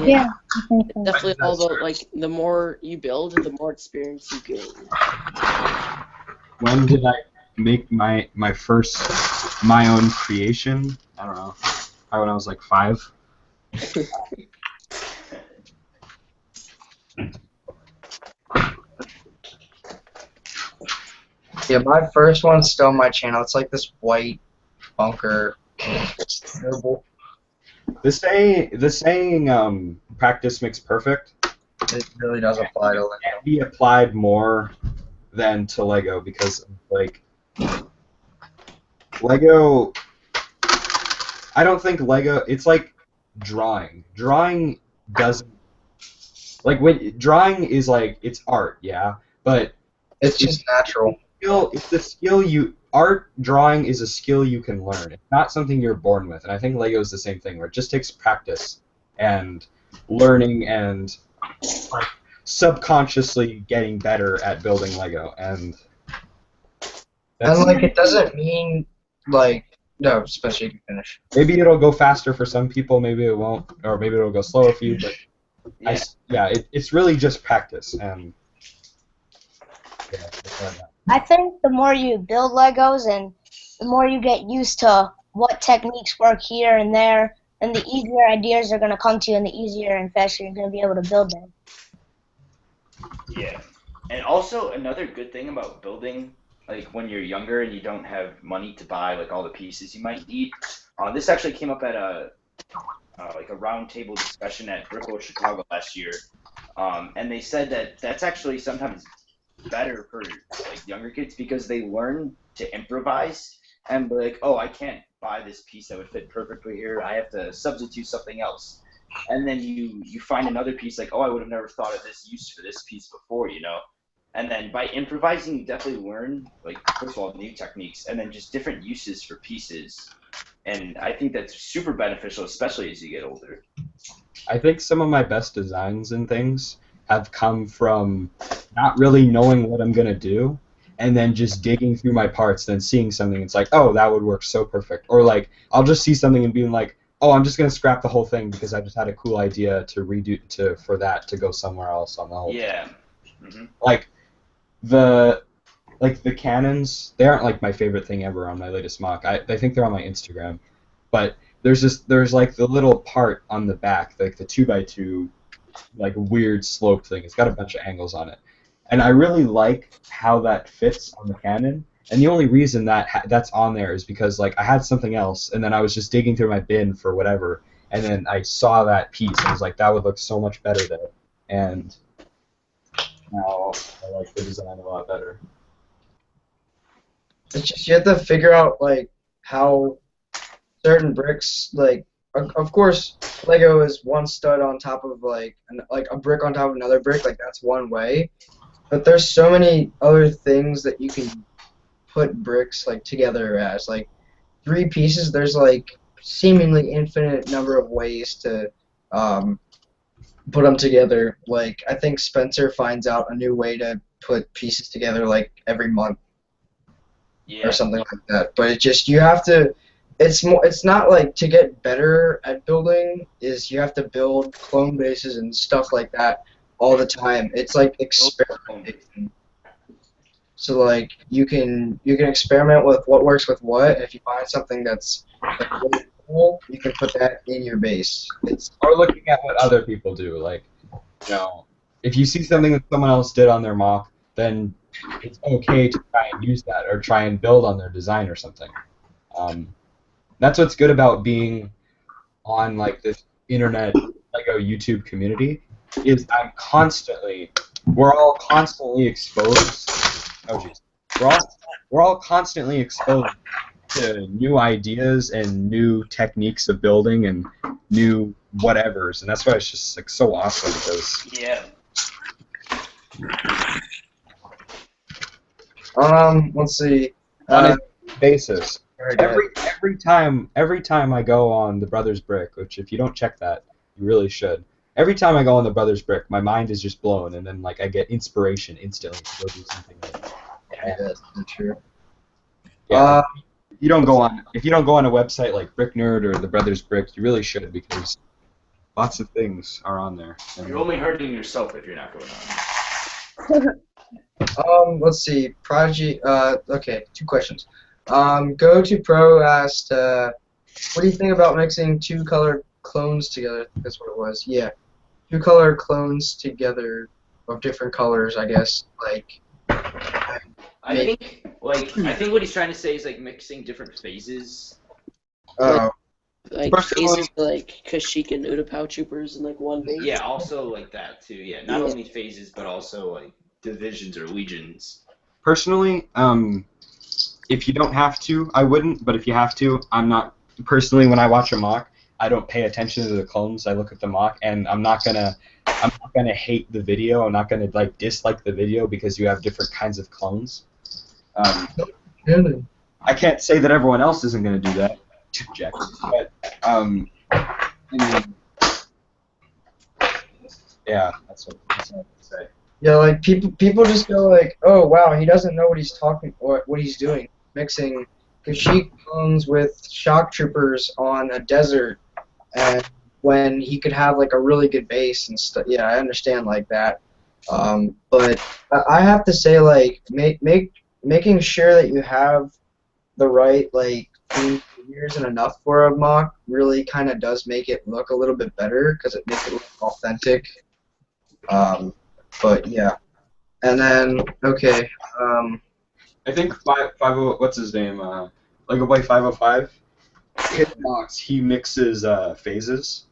Yeah, I think so. Definitely all about like the more you build, the more experience you gain. When did I make my own creation? I don't know. Probably when I was like 5. Yeah, my first one's still on my channel. It's like this white bunker. It's terrible. The saying practice makes perfect. It really does apply to Lego. Can be applied more than to Lego because like Lego, I don't think Lego. It's like drawing. Drawing doesn't like when drawing is like it's art, yeah, but It's just natural. it's the skill you. Art drawing is a skill you can learn. It's not something you're born with, and I think Lego is the same thing, where it just takes practice and learning and like, subconsciously getting better at building Lego. And like it doesn't mean like no, especially if you finish. Maybe it'll go faster for some people, maybe it won't, or maybe it'll go slower for you. But it's really just practice and yeah. I think the more you build Legos and the more you get used to what techniques work here and there, then the easier ideas are going to come to you and the easier and faster you're going to be able to build them. Yeah. And also another good thing about building, like when you're younger and you don't have money to buy like all the pieces you might need. This actually came up at a round table discussion at Brickle Chicago last year, and they said that that's actually sometimes better for like younger kids because they learn to improvise and be like, oh, I can't buy this piece that would fit perfectly here. I have to substitute something else. And then you find another piece like, oh, I would have never thought of this use for this piece before, you know. And then by improvising, you definitely learn, like, first of all, new techniques and then just different uses for pieces. And I think that's super beneficial, especially as you get older. I think some of my best designs and things have come from not really knowing what I'm going to do and then just digging through my parts, then seeing something. It's like, oh, that would work so perfect. Or, like, I'll just see something and being like, oh, I'm just going to scrap the whole thing because I just had a cool idea to redo for that to go somewhere else on the whole thing. Mm-hmm. Like, the cannons, they aren't, like, my favorite thing ever on my latest mock. I think they're on my Instagram. But there's like, the little part on the back, like the 2x2, like weird sloped thing. It's got a bunch of angles on it, and I really like how that fits on the cannon. And the only reason that's on there is because like I had something else, and then I was just digging through my bin for whatever, and then I saw that piece, and I was like, that would look so much better there. And now I like the design a lot better. It's just you have to figure out like how certain bricks like of course, Lego is one stud on top of like a brick on top of another brick. Like that's one way. But there's so many other things that you can put bricks like together as. Like three pieces. There's like seemingly infinite number of ways to put them together. Like I think Spencer finds out a new way to put pieces together like every month or something like that. But it just you have to. It's more. It's not like to get better at building. Is you have to build clone bases and stuff like that all the time. It's like experimentation. So like you can experiment with what works with what. And if you find something that's like, really cool, you can put that in your base. Or looking at what other people do. Like, if you see something that someone else did on their mock, then it's okay to try and use that or try and build on their design or something. That's what's good about being on like this internet Lego YouTube community is we're all constantly exposed. Oh jeez, we're all constantly exposed to new ideas and new techniques of building and new whatevers, and that's why it's just like so awesome because Let's see. on a basis. Very Every time I go on the Brothers Brick, which if you don't check that, you really should. Every time I go on the Brothers Brick, my mind is just blown, and then like I get inspiration instantly to go do something. Yeah, that's true. Yeah. If you don't go on a website like Brick Nerd or the Brothers Brick, you really should because lots of things are on there. You're only hurting yourself if you're not going on. Let's see. Prodigy. Okay, two questions. Go to Pro asked, what do you think about mixing two color clones together? That's what it was. Yeah, two color clones together of different colors. I guess like. I think what he's trying to say is like mixing different phases. Like phases like Kashyyyk and Utapau troopers in like one base. Yeah, also like that too. Yeah, not only phases but also like divisions or legions. Personally, if you don't have to, I wouldn't. But if you have to, I'm not. Personally, when I watch a mock, I don't pay attention to the clones. I look at the mock, and I'm not gonna hate the video. I'm not gonna like dislike the video because you have different kinds of clones. I can't say that everyone else isn't gonna do that, Jack. But I mean, yeah, that's what I have to say. Yeah, like people just go like, oh wow, he doesn't know what he's talking or what he's doing, mixing Kashyyyk clones with shock troopers on a desert, and when he could have like a really good base and stuff. Yeah, I understand like that, but I have to say like making sure that you have the right like theme figures and enough for a mock really kind of does make it look a little bit better because it makes it look authentic. But yeah, and then okay. I think what's his name? Lego Boy 505. His mocks, he mixes phases.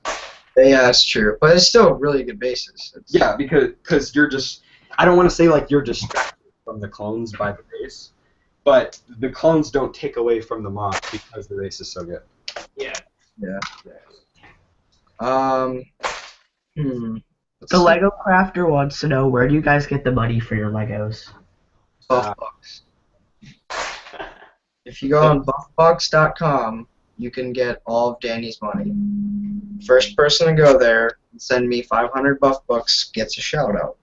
Yeah, that's true, but it's still really good bases. Yeah, because you're just. I don't want to say like you're distracted from the clones by the base, but the clones don't take away from the mock because the base is so good. Yeah. Yeah. The Lego Crafter wants to know, where do you guys get the money for your Legos? Buffbox. If you go on buffbox.com, you can get all of Danny's money. First person to go there and send me 500 Buffbucks gets a shout out.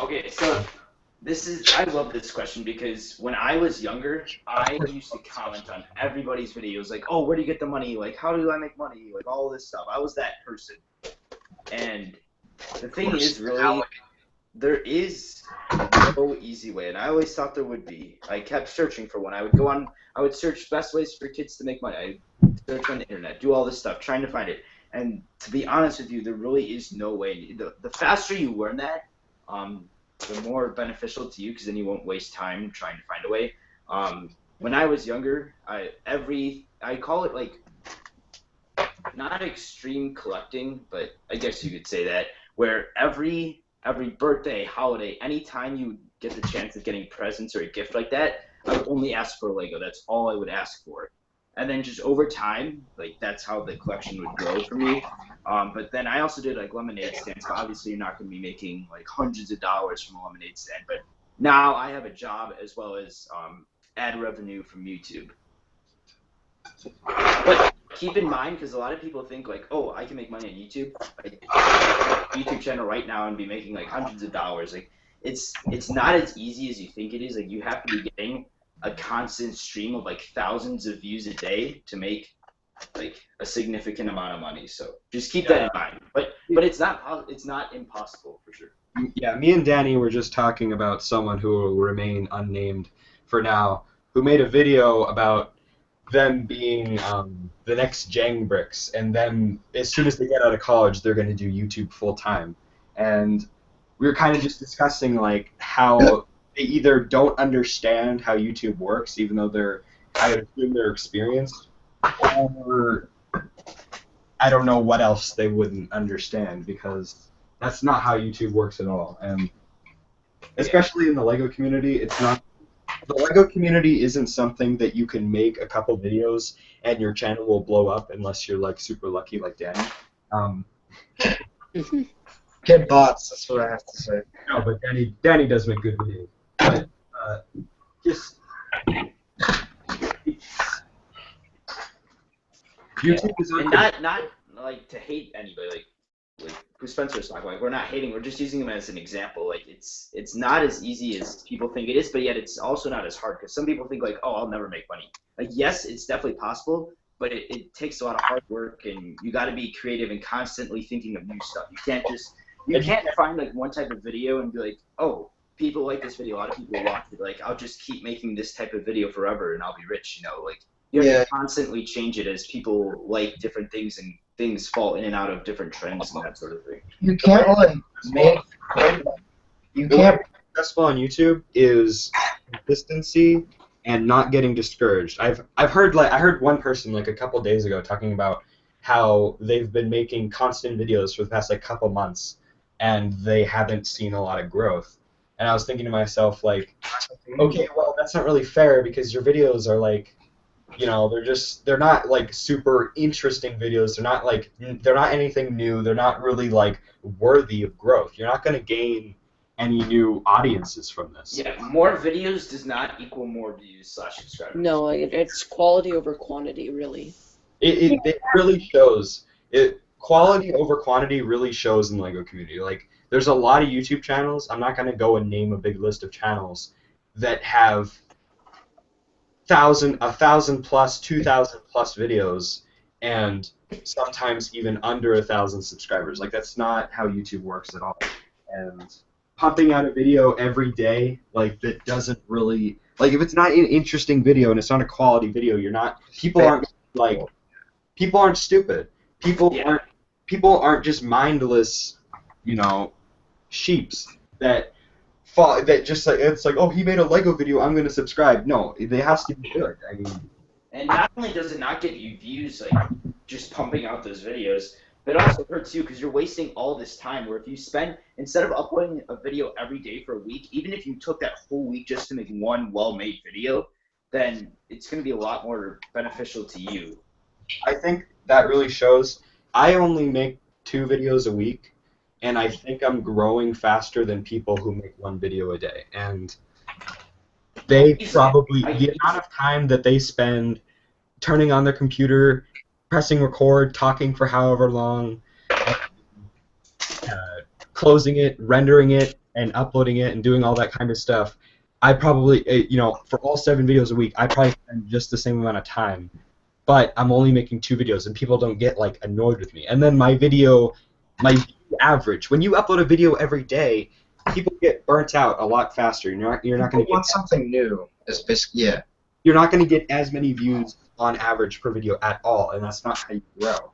Okay, so I love this question because when I was younger, I used to comment on everybody's videos like, oh, where do you get the money? Like, how do I make money? Like, all this stuff. I was that person. And the thing is, really, there is no easy way, and I always thought there would be. I kept searching for one. I would search best ways for kids to make money. I search on the internet, do all this stuff, trying to find it. And to be honest with you, there really is no way. The faster you learn that, the more beneficial to you, because then you won't waste time trying to find a way. When I was younger, I call it like, not extreme collecting, but I guess you could say that, where every birthday, holiday, anytime you get the chance of getting presents or a gift like that, I would only ask for a Lego. That's all I would ask for. and then just over time, like that's how the collection would grow for me. But then I also did like lemonade stands. But obviously, you're not going to be making like hundreds of dollars from a lemonade stand. But now I have a job as well as ad revenue from YouTube. But keep in mind, because a lot of people think like, oh, I can make money on YouTube. Like, YouTube channel right now and be making like hundreds of dollars. Like, it's not as easy as you think it is. Like, you have to be getting a constant stream of like thousands of views a day to make like a significant amount of money. So just keep that in mind. But it's not impossible for sure. Yeah, me and Danny were just talking about someone who will remain unnamed for now, who made a video about them being the next Jang Bricks, and then as soon as they get out of college, they're going to do YouTube full time. And we were kind of just discussing like how they either don't understand how YouTube works, even though I assume they're experienced, or I don't know what else they wouldn't understand, because that's not how YouTube works at all. And especially in the LEGO community, the LEGO community isn't something that you can make a couple videos and your channel will blow up unless you're like super lucky like Danny. Get bots, that's what I have to say. No, but Danny does make good videos. But just YouTube is and not like to hate anybody, like who Spencer's talking. Like, we're not hating, we're just using them as an example. Like, it's not as easy as people think it is, but yet it's also not as hard, because some people think like, oh, I'll never make money. Like, yes, it's definitely possible, but it takes a lot of hard work, and you got to be creative and constantly thinking of new stuff. You can't find like one type of video and be like, oh, people like this video, a lot of people watch it, like I'll just keep making this type of video forever and I'll be rich, you know. Like, you have to constantly change it as people like different things and things fall in and out of different trends and that sort of thing. You can't like make. You can't. Successful on YouTube is consistency and not getting discouraged. I heard one person like a couple days ago talking about how they've been making constant videos for the past like couple months and they haven't seen a lot of growth. And I was thinking to myself like, okay, well that's not really fair, because your videos are like, you know, they're not like super interesting videos. They're not anything new. They're not really like worthy of growth. You're not going to gain any new audiences from this. Yeah, more videos does not equal more views / subscribers. No, it's quality over quantity, really. It really shows. Quality over quantity really shows in the LEGO community. Like, there's a lot of YouTube channels. I'm not going to go and name a big list of channels that have 1,000 plus, 2,000 plus videos, and sometimes even under 1,000 subscribers. Like, that's not how YouTube works at all. And pumping out a video every day, like, that doesn't really, like, if it's not an interesting video and it's not a quality video, people aren't stupid. People aren't just mindless, you know, sheeps that just like, it's like, oh, he made a LEGO video, I'm gonna subscribe. No, it has to be good. I mean, and not only does it not get you views, like just pumping out those videos, but it also hurts you, because you're wasting all this time. Where if you instead of uploading a video every day for a week, even if you took that whole week just to make one well-made video, then it's gonna be a lot more beneficial to you. I think that really shows. I only make 2 videos a week, and I think I'm growing faster than people who make 1 video a day. And they probably, the amount of time that they spend turning on their computer, pressing record, talking for however long, closing it, rendering it, and uploading it, and doing all that kind of stuff, I probably, you know, for all 7 videos a week, I probably spend just the same amount of time. But I'm only making 2 videos, and people don't get like annoyed with me. And then my view average, when you upload a video every day, people get burnt out a lot faster. You're not going to get something new. Yeah. You're not going to get as many views on average per video at all, and that's not how you grow.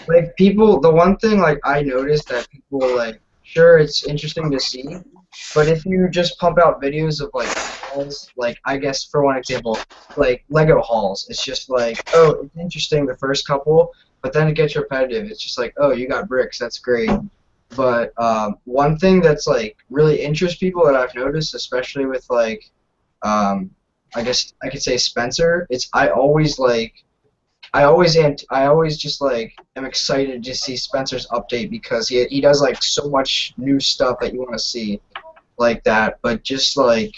Like, people, the one thing like I noticed that people like, sure, it's interesting to see, but if you just pump out videos of like hauls, like, I guess for one example, like LEGO hauls, it's just like, oh, it's interesting the first couple, but then it gets repetitive. It's just like, oh, you got bricks, that's great. But one thing that's like really interests people that I've noticed, especially with like I guess I could say Spencer. I always just like am excited to see Spencer's update because he does like so much new stuff that you want to see like that. But just like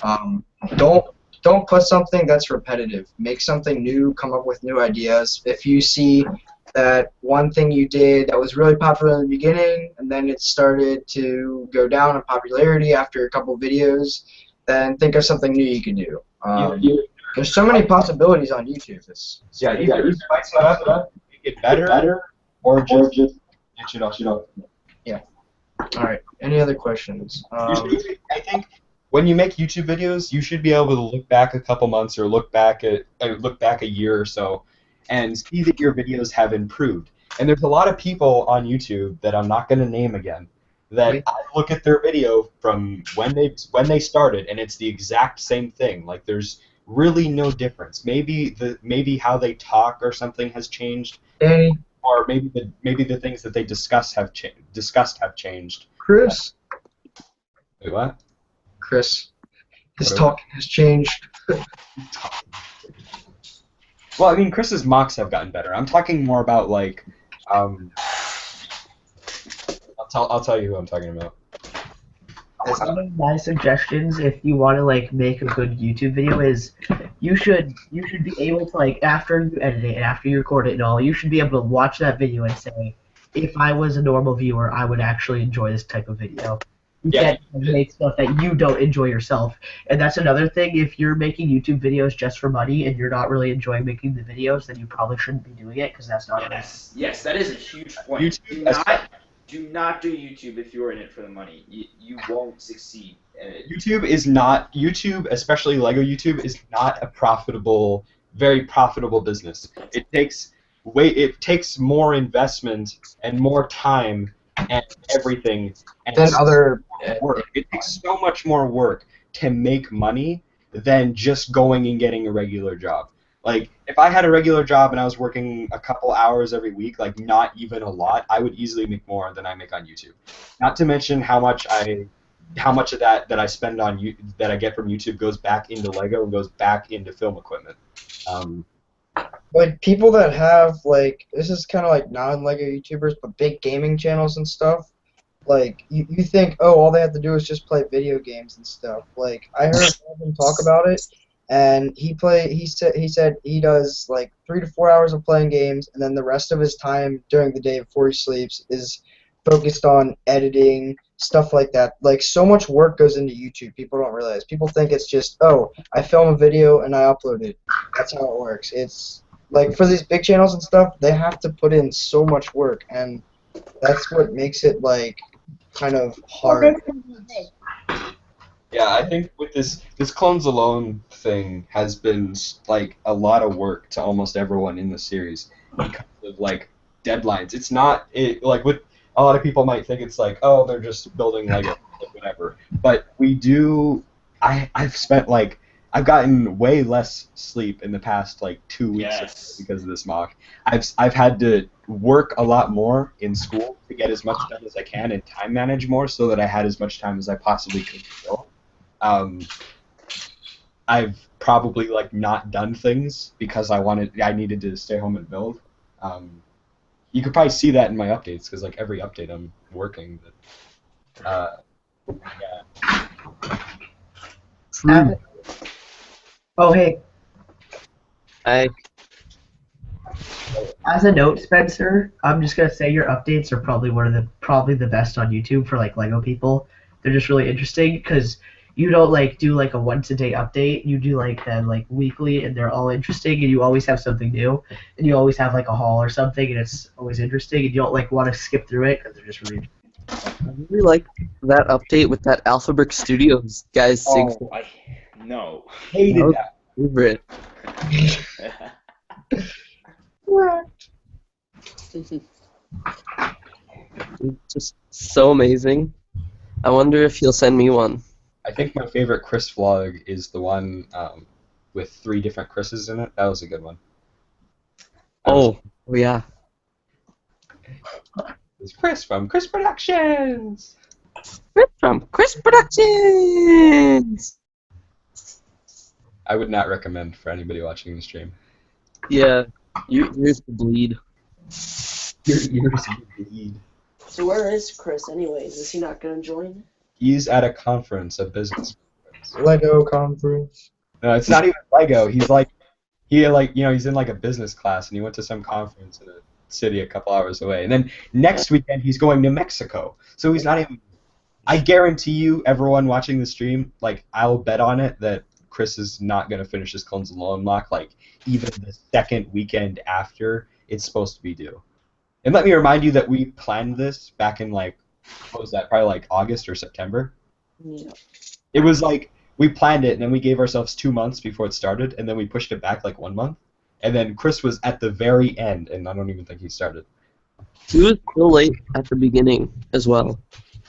um, don't put something that's repetitive. Make something new. Come up with new ideas. If you see that one thing you did that was really popular in the beginning and then it started to go down in popularity after a couple videos, then think of something new you can do. There's so many possibilities on YouTube. Either spice it up, make it better, or just ditch it off. Yeah. All right. Any other questions? I think when you make YouTube videos, you should be able to look back a couple months or look back a year or so, and see that your videos have improved. And there's a lot of people on YouTube that I'm not going to name again that I look at their video from when they started, and it's the exact same thing. Like there's really no difference. Maybe how they talk or something has changed, Danny. or maybe the things that they discussed have changed. Chris. Wait, what? Chris. His talking has changed. Well, I mean, Chris's mocks have gotten better. I'm talking more about like, I'll tell you who I'm talking about. One of my suggestions, if you want to like make a good YouTube video, is you should be able to like after you edit it and after you record it and all, you should be able to watch that video and say, if I was a normal viewer, I would actually enjoy this type of video. You can't make stuff that you don't enjoy yourself. And that's another thing. If you're making YouTube videos just for money and you're not really enjoying making the videos, then you probably shouldn't be doing it because that's not Yes, that is a huge point. Do not do YouTube if you're in it for the money. You won't succeed. YouTube, especially Lego YouTube, is not a very profitable business. It takes more investment and more time and everything. And Then other work. It takes so much more work to make money than just going and getting a regular job. Like, if I had a regular job and I was working a couple hours every week, like not even a lot, I would easily make more than I make on YouTube. Not to mention how much of that I spend on that I get from YouTube goes back into Lego and goes back into film equipment. Like people that have like this is kind of like non-Lego YouTubers, but big gaming channels and stuff. Like you think, oh, all they have to do is just play video games and stuff. Like I heard him talk about it. And he said he does like 3 to 4 hours of playing games, and then the rest of his time during the day before he sleeps is focused on editing, stuff like that. Like so much work goes into YouTube. People don't realize. People think it's just, oh, I film a video and I upload it. That's how it works. It's like for these big channels and stuff, they have to put in so much work, and that's what makes it like kind of hard. Yeah, I think with this Clones Alone thing has been like a lot of work to almost everyone in the series because of like deadlines. It's not like what a lot of people might think it's like, oh, they're just building Lego, like, whatever. But we do. I've gotten way less sleep in the past like 2 weeks because of this mock. I've had to work a lot more in school to get as much done as I can and time manage more so that I had as much time as I possibly could to build. I've probably like not done things because I needed to stay home and build. You could probably see that in my updates because like every update I'm working. But, yeah. Oh hey. Hi. As a note, Spencer, I'm just gonna say your updates are probably the best on YouTube for like Lego people. They're just really interesting because you don't like do like a once a day update. You do like them like weekly, and they're all interesting, and you always have something new, and you always have like a haul or something, and it's always interesting, and you don't like want to skip through it because they're just really. I really like that update with that Alphabrick Studios guys. No. Hated that. Favorite. It's just so amazing. I wonder if he'll send me one. I think my favorite Chris vlog is the one with 3 different Chris's in it. That was a good one. Oh yeah. It's Chris from Chris Productions. Chris from Chris Productions. I would not recommend for anybody watching the stream. Yeah, your ears will bleed. Your ears will bleed. So where is Chris anyways? Is he not going to join? He's at a conference, a business conference. Lego conference. No, it's not even Lego. He's in like a business class, and he went to some conference in a city a couple hours away. And then next weekend he's going to Mexico. So he's not even. I guarantee you, everyone watching the stream, like I'll bet on it that Chris is not gonna finish his Clones Alone mock like even the second weekend after it's supposed to be due. And let me remind you that we planned this back in like what was that? Probably like August or September. Yeah. It was like we planned it and then we gave ourselves 2 months before it started and then we pushed it back like 1 month. And then Chris was at the very end and I don't even think he started. He was still late at the beginning as well.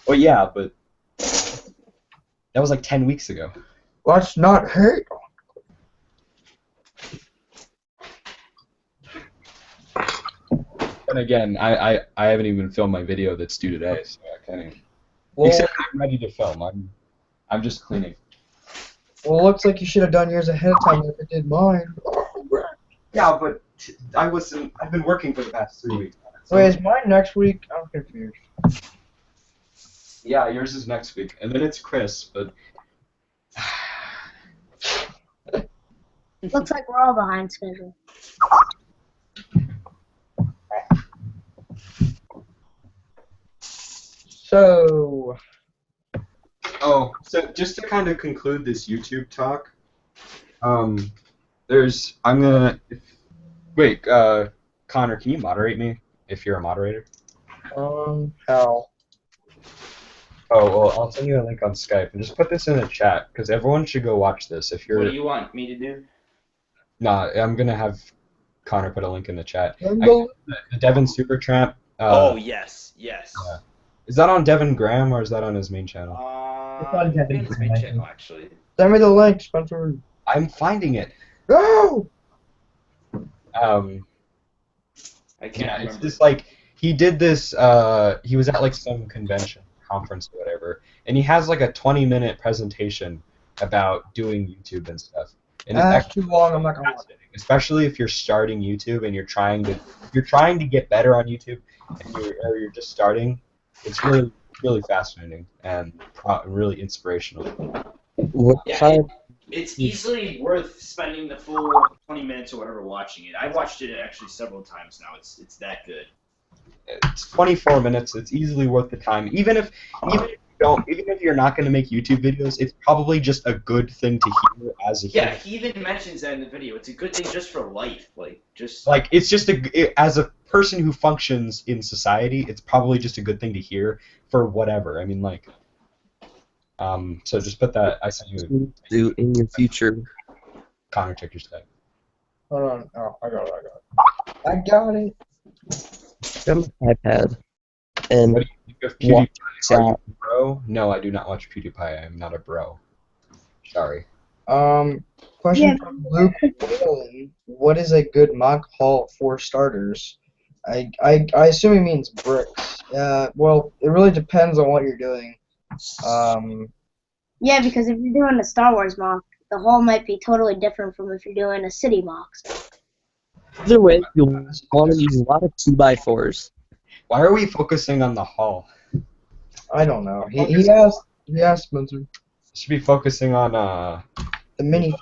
Well, yeah, but that was like 10 weeks ago. Let's not hate. And again, I haven't even filmed my video that's due today, so I can't even. Well, Except I'm ready to film. I'm just cleaning. well, looks like you should have done yours ahead of time like I did mine. Yeah, but I've been working for the past 3 weeks. Wait, is mine next week? I'm confused. Yeah, yours is next week, and then it's Chris, but. Looks like we're all behind schedule. So, Oh, so just to kind of conclude this YouTube talk, wait, Connor, can you moderate me if you're a moderator? how? Oh, well, I'll send you a link on Skype, and just put this in the chat, because everyone should go watch this. If you're... What do you want me to do? Nah, I'm gonna have Connor put a link in the chat. Go- The Devin Supertramp. Oh, yes. Yeah. Is that on Devin Graham, or is that on his main channel? It's on Devin's It's main channel. channel, actually. Send me the link, Spencer. I'm finding it. Go! I can't Yeah, remember. it's just like, he did this, he was at like some convention, conference or whatever, and he has like a 20-minute presentation about doing YouTube and stuff. And it's That's actually too long, I'm not gonna watch it. fascinating, especially if you're starting YouTube and you're trying to get better on YouTube, and you're just starting. It's really really fascinating and really inspirational. What Yeah, time? It's easily worth spending the full 20 minutes or whatever watching it. I've watched it actually several times now. It's that good. It's 24 minutes. It's easily worth the time. Even if you're not going to make YouTube videos, it's probably just a good thing to hear as a Yeah, human. he even mentions that in the video. It's a good thing just for life. Like it's just as a person who functions in society, it's probably just a good thing to hear for whatever. I mean, like, so just put that. I sent you. Do in your future. Connor, check your Skype. Hold on. Oh, I got it. I got it. I'm an iPad. And What do you think of Watch PewDiePie? Are you out. a bro? No, I do not watch PewDiePie. I am not a bro. Sorry. Question Yeah. from Luke Whalen. What is a good mock haul for starters? I assume he means bricks. Well, it really depends on what you're doing. Yeah, because if you're doing a Star Wars mock, the haul might be totally different from if you're doing a city mock. either way, you'll want to use a lot of 2x4s. Why are we focusing on the haul? I don't know. He asked Spencer. Should be focusing on The mini.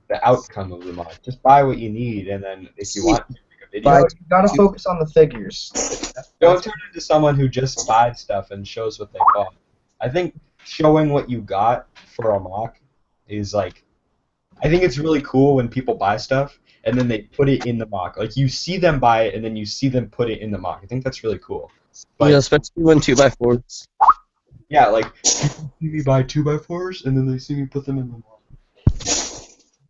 the outcome of the mod. Just buy what you need, and then if you want to make a video, But you gotta focus on the figures. don't turn into someone who just buys stuff and shows what they bought. I think showing what you got for a mock is like, I think it's really cool when people buy stuff and then they put it in the mock. Like you see them buy it and then you see them put it in the mock. I think that's really cool. But Especially when 2x4s. yeah, like people see me buy 2x4s and then they see me put them in the mock.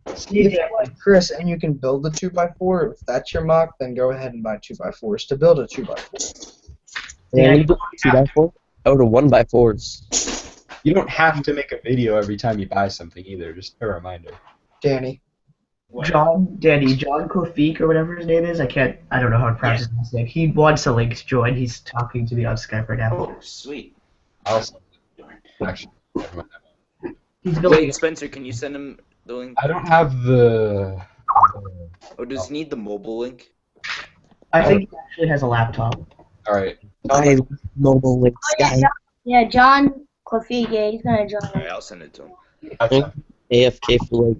If you like Chris and you can build a 2x4, if that's your mock, then go ahead and buy 2x4s to build a 2x4. Yeah, you build a 2x4 out of 1x4s. You don't have to make a video every time you buy something either. Just a reminder. Danny. John Kofik or whatever his name is. I don't know how to pronounce his last name. He wants a link to join. He's talking to me on Skype right now. Oh, sweet. Also, actually, never mind. He's building. Wait, Spencer, can you send him The link. I don't have the. Oh, does he need the mobile link? I think he actually has a laptop. All right. I mobile links Oh, guy. yeah, John Clafiga, he's gonna join Alright, us. I'll send it to him. AFK for like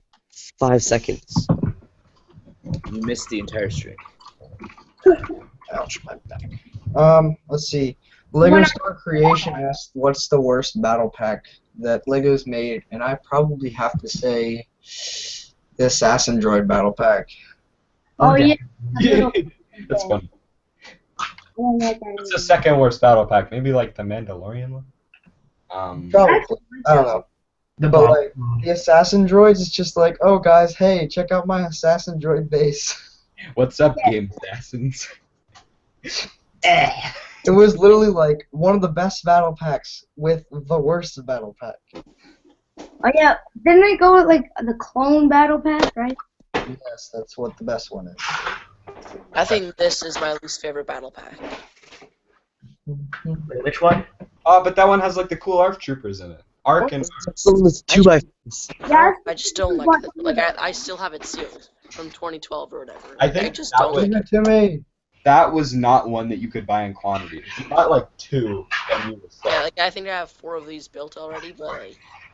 5 seconds. You missed the entire stream. Ouch, my back. Let's see. Lego Star Creation asked, "What's the worst battle pack that Lego's made?" And I probably have to say, the Assassin Droid battle pack. Oh, yeah. That's funny. I don't like that What's the either. second worst battle pack? Maybe like the Mandalorian one. Probably. I don't know. The But bomb. like the Assassin Droids is just like, oh guys, hey, check out my Assassin Droid base. What's up, Game Assassins? It was literally like one of the best battle packs with the worst battle pack. Oh, yeah. Didn't they go with, like, the clone battle pack, right? Yes, that's what the best one is. I think this is my least favorite battle pack. Wait, which one? Oh, but that one has like the cool ARC troopers in it. ARC and So it's 2x4s. Yeah. I just don't like it. Like I still have it sealed from 2012 or whatever. I think just that don't was- Give like it to me. that was not one that you could buy in quantity. If you bought like 2, then you were set. Yeah, like I think I have 4 of these built already, but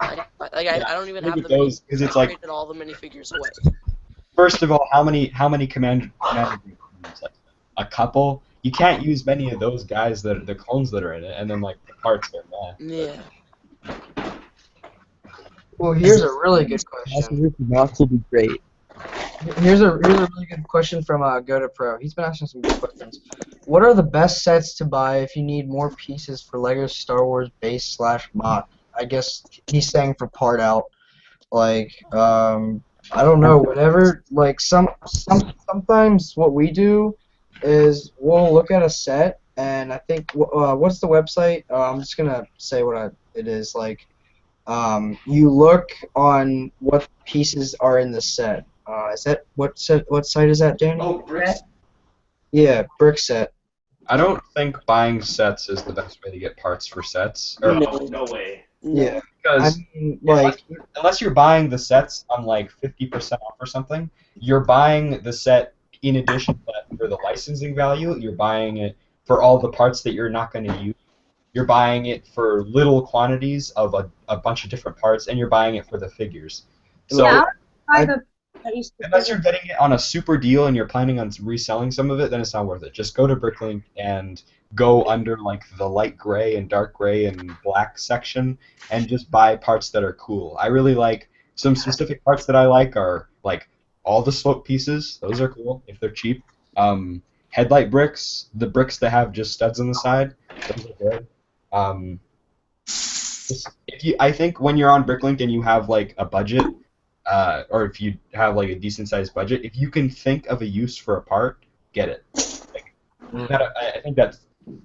I don't even Look have at the those, 'cause it's like- traded all the minifigures away. First of all, how many commander groups? Like a couple. You can't use many of those guys that the clones that are in it, and then like the parts are bad. Yeah. Well, here's a really good question. Mock will be great. Here's a really good question from Go Pro. He's been asking some good questions. What are the best sets to buy if you need more pieces for Lego Star Wars base / mock? I guess he's saying for part out. Like, I don't know. Whenever, like, sometimes what we do is we'll look at a set, and I think what's the website? I'm just gonna say what it is. Like, you look on what pieces are in the set. Is that what set? What site is that, Danny? Oh, bricks. Yeah, brick set. I don't think buying sets is the best way to get parts for sets. Or, No way. Yeah, I because mean, like, unless you're buying the sets on like 50% off or something, you're buying the set in addition to that for the licensing value. You're buying it for all the parts that you're not going to use. You're buying it for little quantities of a bunch of different parts, and you're buying it for the figures. So Yeah, I would buy the unless you're getting it on a super deal and you're planning on reselling some of it, then it's not worth it. Just go to Bricklink and go under like the light gray and dark gray and black section and just buy parts that are cool. I really like some specific parts that I like are like all the slope pieces. Those are cool if they're cheap. Headlight bricks, the bricks that have just studs on the side, those are good. I think when you're on Bricklink and you have like a budget, or if you have like a decent sized budget, if you can think of a use for a part, get it. Like,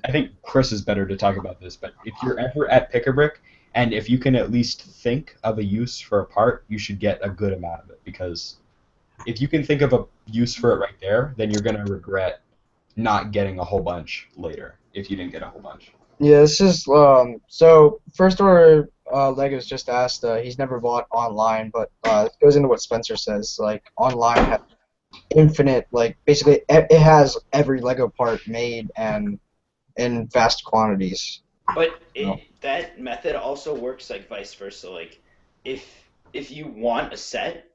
I think Chris is better to talk about this, but if you're ever at Pick-a-Brick and if you can at least think of a use for a part, you should get a good amount of it, because if you can think of a use for it right there, then you're gonna regret not getting a whole bunch later if you didn't get a whole bunch. yeah, this is so first order. Lego's just asked. He's never bought online, but it goes into what Spencer says. Like, online has infinite, like, basically it has every Lego part made and in vast quantities. But that method also works like vice versa. Like, if you want a set,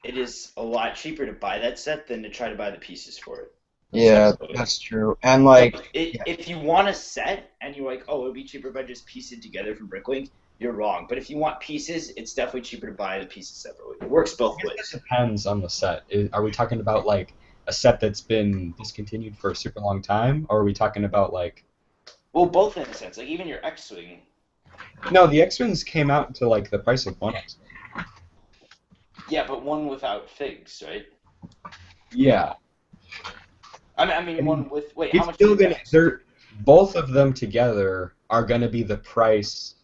it is a lot cheaper to buy that set than to try to buy the pieces for it. Yeah, that's true. And like, If you want a set and you're like, oh, it would be cheaper if I just piece it together from Bricklink, you're wrong. But if you want pieces, it's definitely cheaper to buy the pieces separately. It works both ways. It depends on the set. Are we talking about like a set that's been discontinued for a super long time, or are we talking about like? Well, both in a sense. Like, even your X-Wing. No, the X-Wings came out to like the price of one X-Wing. Yeah, but one without figs, right? Yeah. I mean one with... Wait, how It's much still is gonna. Both of them together are gonna be the price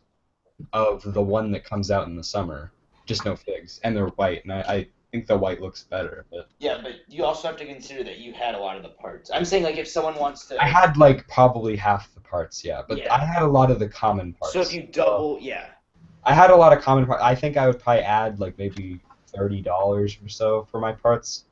of the one that comes out in the summer. Just no figs, and they're white, and I think the white looks better. But Yeah, but you also have to consider that you had a lot of the parts. I'm saying, like, if someone wants to... I had like probably half the parts, yeah. But Yeah. I had a lot of the common parts. So if you double... Yeah. I had a lot of common parts. I think I would probably add like maybe $30 or so for my parts.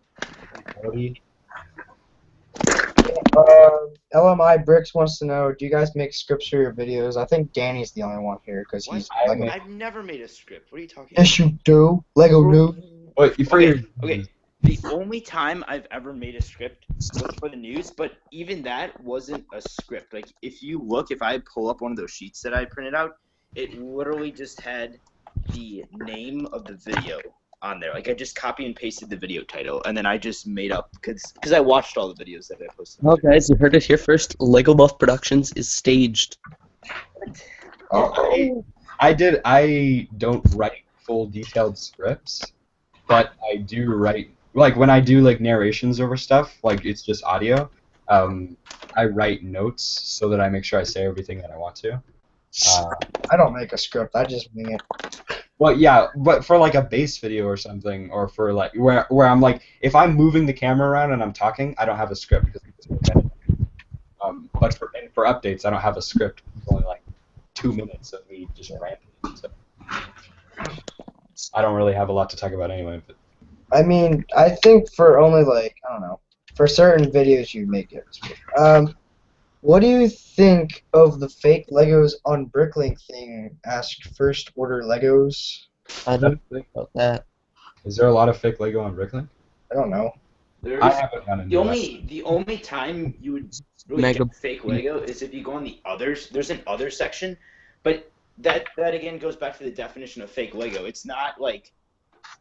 LMI Bricks wants to know, do you guys make scripts for your videos? I think Danny's the only one here because What? he's I Lego. I've never made a script. What are you talking Yes, you do. Lego about? do. But for your Okay. The only time I've ever made a script was for the news, but even that wasn't a script. Like, if I pull up one of those sheets that I printed out, it literally just had the name of the video on there. Like, I just copy and pasted the video title, and then I just made up, because I watched all the videos that I posted. Well, guys, you heard it here first. Lego Buff Productions is staged. I don't write full detailed scripts, but I do write, like when I do like narrations over stuff, like it's just audio, I write notes so that I make sure I say everything that I want to. I don't make a script. I just wing it. Well, yeah, but for like a base video or something, or for like where I'm like, if I'm moving the camera around and I'm talking, I don't have a script because it's repetitive. But for updates, I don't have a script. It's only like 2 minutes of me just ranting. So I don't really have a lot to talk about anyway. But I mean, I think for only like, I don't know, for certain videos you make it. What do you think of the fake Legos on Bricklink thing? Asked First Order Legos. I don't think about that. is there a lot of fake Lego on Bricklink? I don't know. I haven't done The only time you would really Mega- get fake Lego is if you go on the others. There's an other section, but that again goes back to the definition of fake Lego. It's not like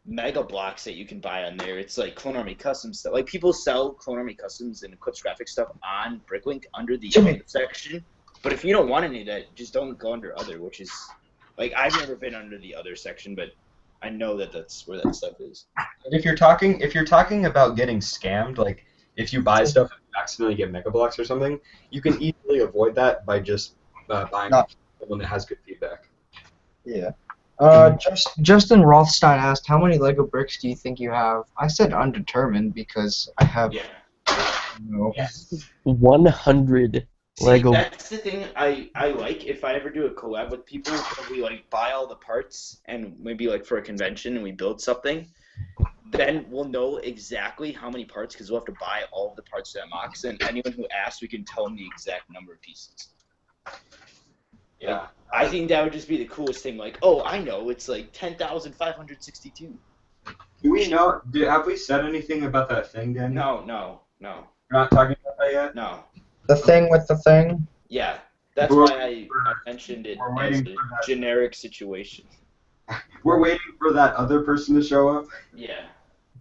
Mega Blocks that you can buy on there. It's like Clone Army Custom stuff. Like people sell Clone Army Customs and Eclipse Graphics stuff on Bricklink under the other section. But if you don't want any of that, just don't go under other, which is like I've never been under the other section, but I know that that's where that stuff is. If you're talking about getting scammed, like if you buy stuff and you accidentally get Mega Blocks or something, you can easily avoid that by just buying one that has good feedback. Yeah. Justin Rothstein asked, how many Lego bricks do you think you have? I said undetermined because I have no. 100 Lego. That's the thing I like. If I ever do a collab with people, where we like buy all the parts and maybe like for a convention and we build something, then we'll know exactly how many parts because we'll have to buy all of the parts at MOCs, and anyone who asks, we can tell them the exact number of pieces. Yeah. I think that would just be the coolest thing. Like, oh, I know, it's like 10,562. Do we know? Have we said anything about that thing, Dan? No. We're not talking about that yet. No. The thing with the thing? Yeah, that's why I mentioned it We're as waiting a for that. generic situation. We're waiting for that other person to show up. Yeah.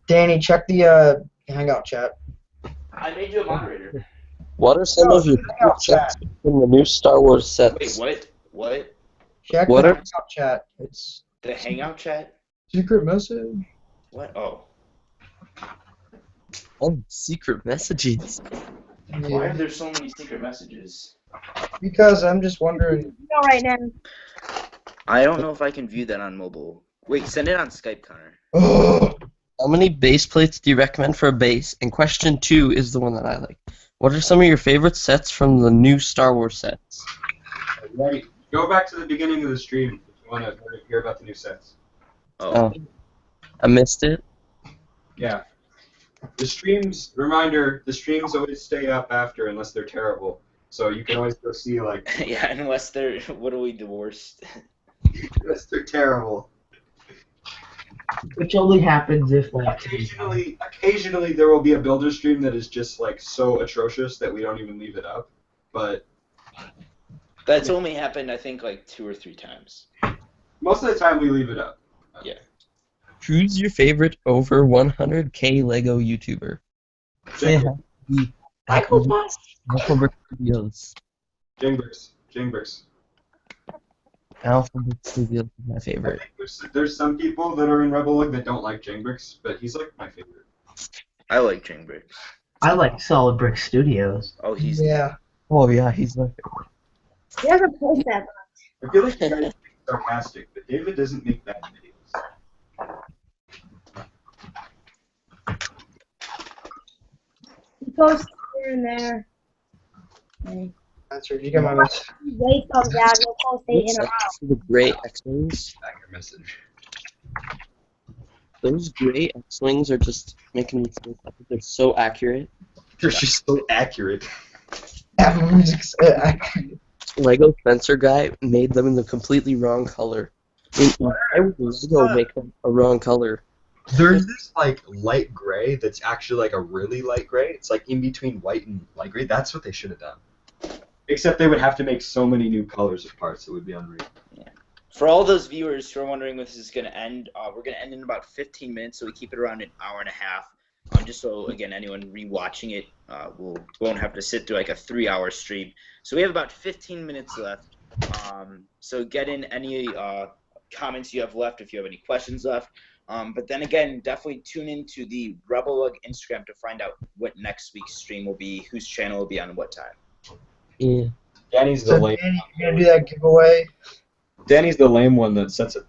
Danny, check the Hangout chat. I made you a moderator. What are some of your favorite sets from the new Star Wars sets? Wait, what? Check What the are- Hangout chat. It's The Hangout chat? secret message. What? Oh. Oh, secret messages. Why are there so many secret messages? Because I'm just wondering. Go right now. I don't know if I can view that on mobile. Wait, send it on Skype, Connor. How many base plates do you recommend for a base? And question 2 is the one that I like. What are some of your favorite sets from the new Star Wars sets? Right. Go back to the beginning of the stream if you want to hear about the new sets. Oh, I missed it. Yeah. The streams always stay up after unless they're terrible. So you can always go see, like, Yeah, unless they're literally divorced. unless they're terrible. Which only happens if like Occasionally there will be a builder stream that is just, like, so atrocious that we don't even leave it up. But That's only happened, I think, like 2 or 3 times. most of the time we leave it up. Yeah. Who's your favorite over 100K Lego YouTuber? Alphabet Studios. Jingbricks. Alphabet Studios is my I favorite. think there's some people that are in Rebel League that don't like Jingbricks, but he's like my favorite. I like Jingbricks. I like Solid Brick Studios. Oh, he's Yeah. Oh yeah, he's my favorite. He doesn't post that much. I feel like you guys are sarcastic, but David doesn't make bad videos. He posts here and there. And That's right. You get my message. his weight comes out, he'll post 8 in a row. The great X-Wings. Back your message. Those gray X-wings are just making me so happy. They're so accurate. They're just so accurate. Everyone's accurate. Lego Spencer guy made them in the completely wrong color. I mean, why would Lego make them a wrong color? There's this like light gray that's actually like a really light gray. It's like in between white and light gray. That's what they should have done. Except they would have to make so many new colors of parts. It would be unreal. Yeah. For all those viewers who are wondering when this is going to end, we're going to end in about 15 minutes, so we keep it around an hour and a half. Just so, again, anyone rewatching it won't have to sit through like a 3-hour stream. So we have about 15 minutes left. So get in any comments you have left if you have any questions left. But then again, definitely tune into the Rebel Instagram to find out what next week's stream will be, whose channel will be on what time. Yeah. Danny's the So lame. Danny, you gonna do that giveaway? Danny's the lame one that sets a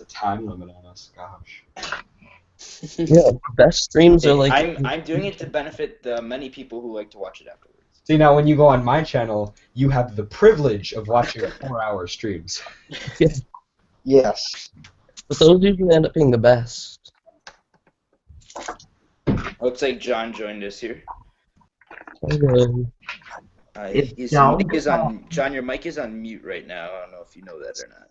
time limit on us. Gosh. Yeah, best streams are like. I'm doing it to benefit the many people who like to watch it afterwards. See, now when you go on my channel, you have the privilege of watching 4-hour streams. Yes. But those usually end up being the best. Looks like John joined us here. Hello. His mic is on. John, your mic is on mute right now. I don't know if you know that or not.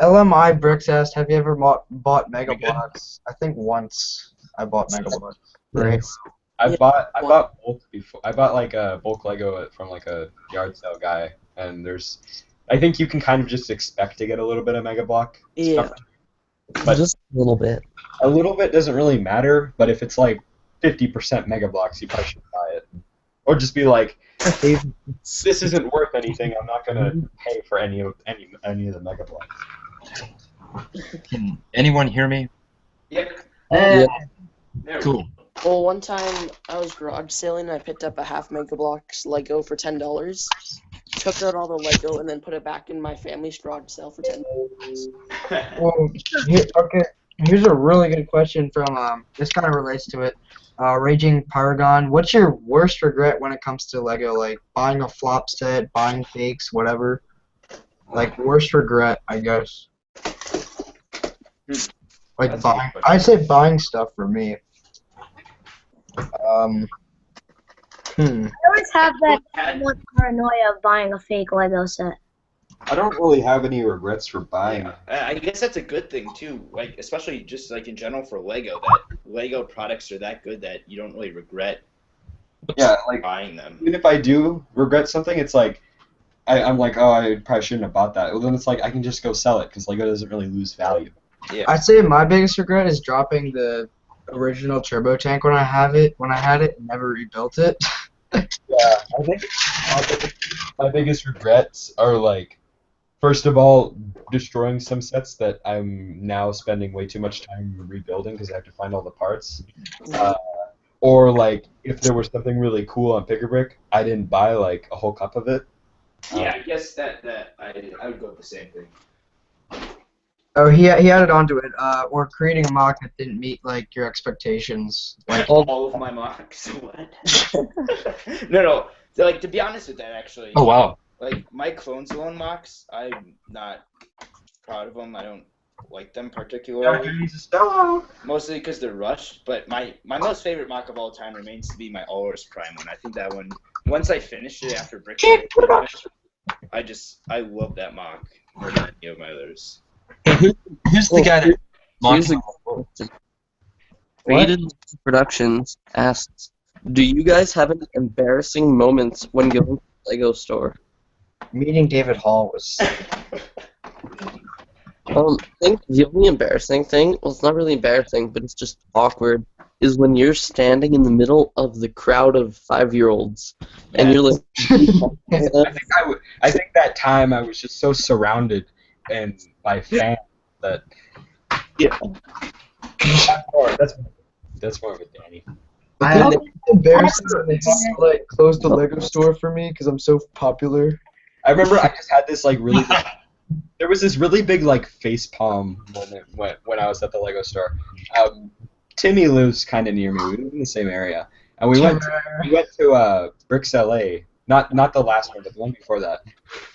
LMI Bricks asked, have you ever bought Mega Blocks? I think once I bought Mega Blocks. Right. I bought bulk before. I bought like a bulk Lego from like a yard sale guy, and I think you can kind of just expect to get a little bit of Mega Block stuff. But just a little bit. A little bit doesn't really matter, but if it's like 50% Mega Blocks, you probably should buy it. Or just be like, hey, this isn't worth anything. I'm not gonna pay for any of the Mega Blocks. Can anyone hear me? Yep. Yeah. Cool. Well, one time I was garage sailing and I picked up a half Mega Bloks Lego for $10. Took out all the Lego and then put it back in my family's garage sale for $10. Well, okay. Here's a really good question from this kind of relates to it. Raging Paragon, what's your worst regret when it comes to Lego? Like buying a flop set, buying fakes, whatever. Like worst regret, I guess. Like That's buying, I'd say buying stuff for me. I always have that paranoia of buying a fake Lego set. I don't really have any regrets for buying. I guess that's a good thing too. Like especially just like in general for Lego, that Lego products are that good that you don't really regret. Yeah, like buying them. Even if I do regret something, it's like I'm like, oh, I probably shouldn't have bought that. Well, then it's like I can just go sell it because Lego doesn't really lose value. Yeah. I'd say my biggest regret is dropping the original turbo tank when I had it and never rebuilt it. Yeah, I think my biggest regrets are like, first of all, destroying some sets that I'm now spending way too much time rebuilding because I have to find all the parts. Or like, if there was something really cool on Pick a Brick, I didn't buy like a whole cup of it. Yeah, I guess that I would go with the same thing. Oh, he added onto it. Or creating a mock that didn't meet like your expectations. Like all of my mocks. What? No. So, like to be honest with that, actually. Oh wow. Like my Clone Zone mocks, I'm not proud of them. I don't like them particularly. Mostly because they're rushed. But my most favorite mock of all time remains to be my Allers Prime one. I think that one, once I finished it after Brick, I love that mock more than any of my others. Who's the guy that mocking? Rated Productions asks, do you guys have any embarrassing moments when going to the Lego store? Meeting David Hall was. I think the only embarrassing thing, well, it's not really embarrassing, but it's just awkward, is when you're standing in the middle of the crowd of 5-year-olds, and you're like. I think that time I was just so surrounded and by fans that. Yeah. That's more of a Danny. I think it's embarrassing when they have to like close the Lego store for me because I'm so popular. I remember I just had this like really. There was this really big like facepalm moment when I was at the Lego store. Timmy lives kind of near me. We live in the same area, and we went to Bricks LA. Not the last one, but the one before that.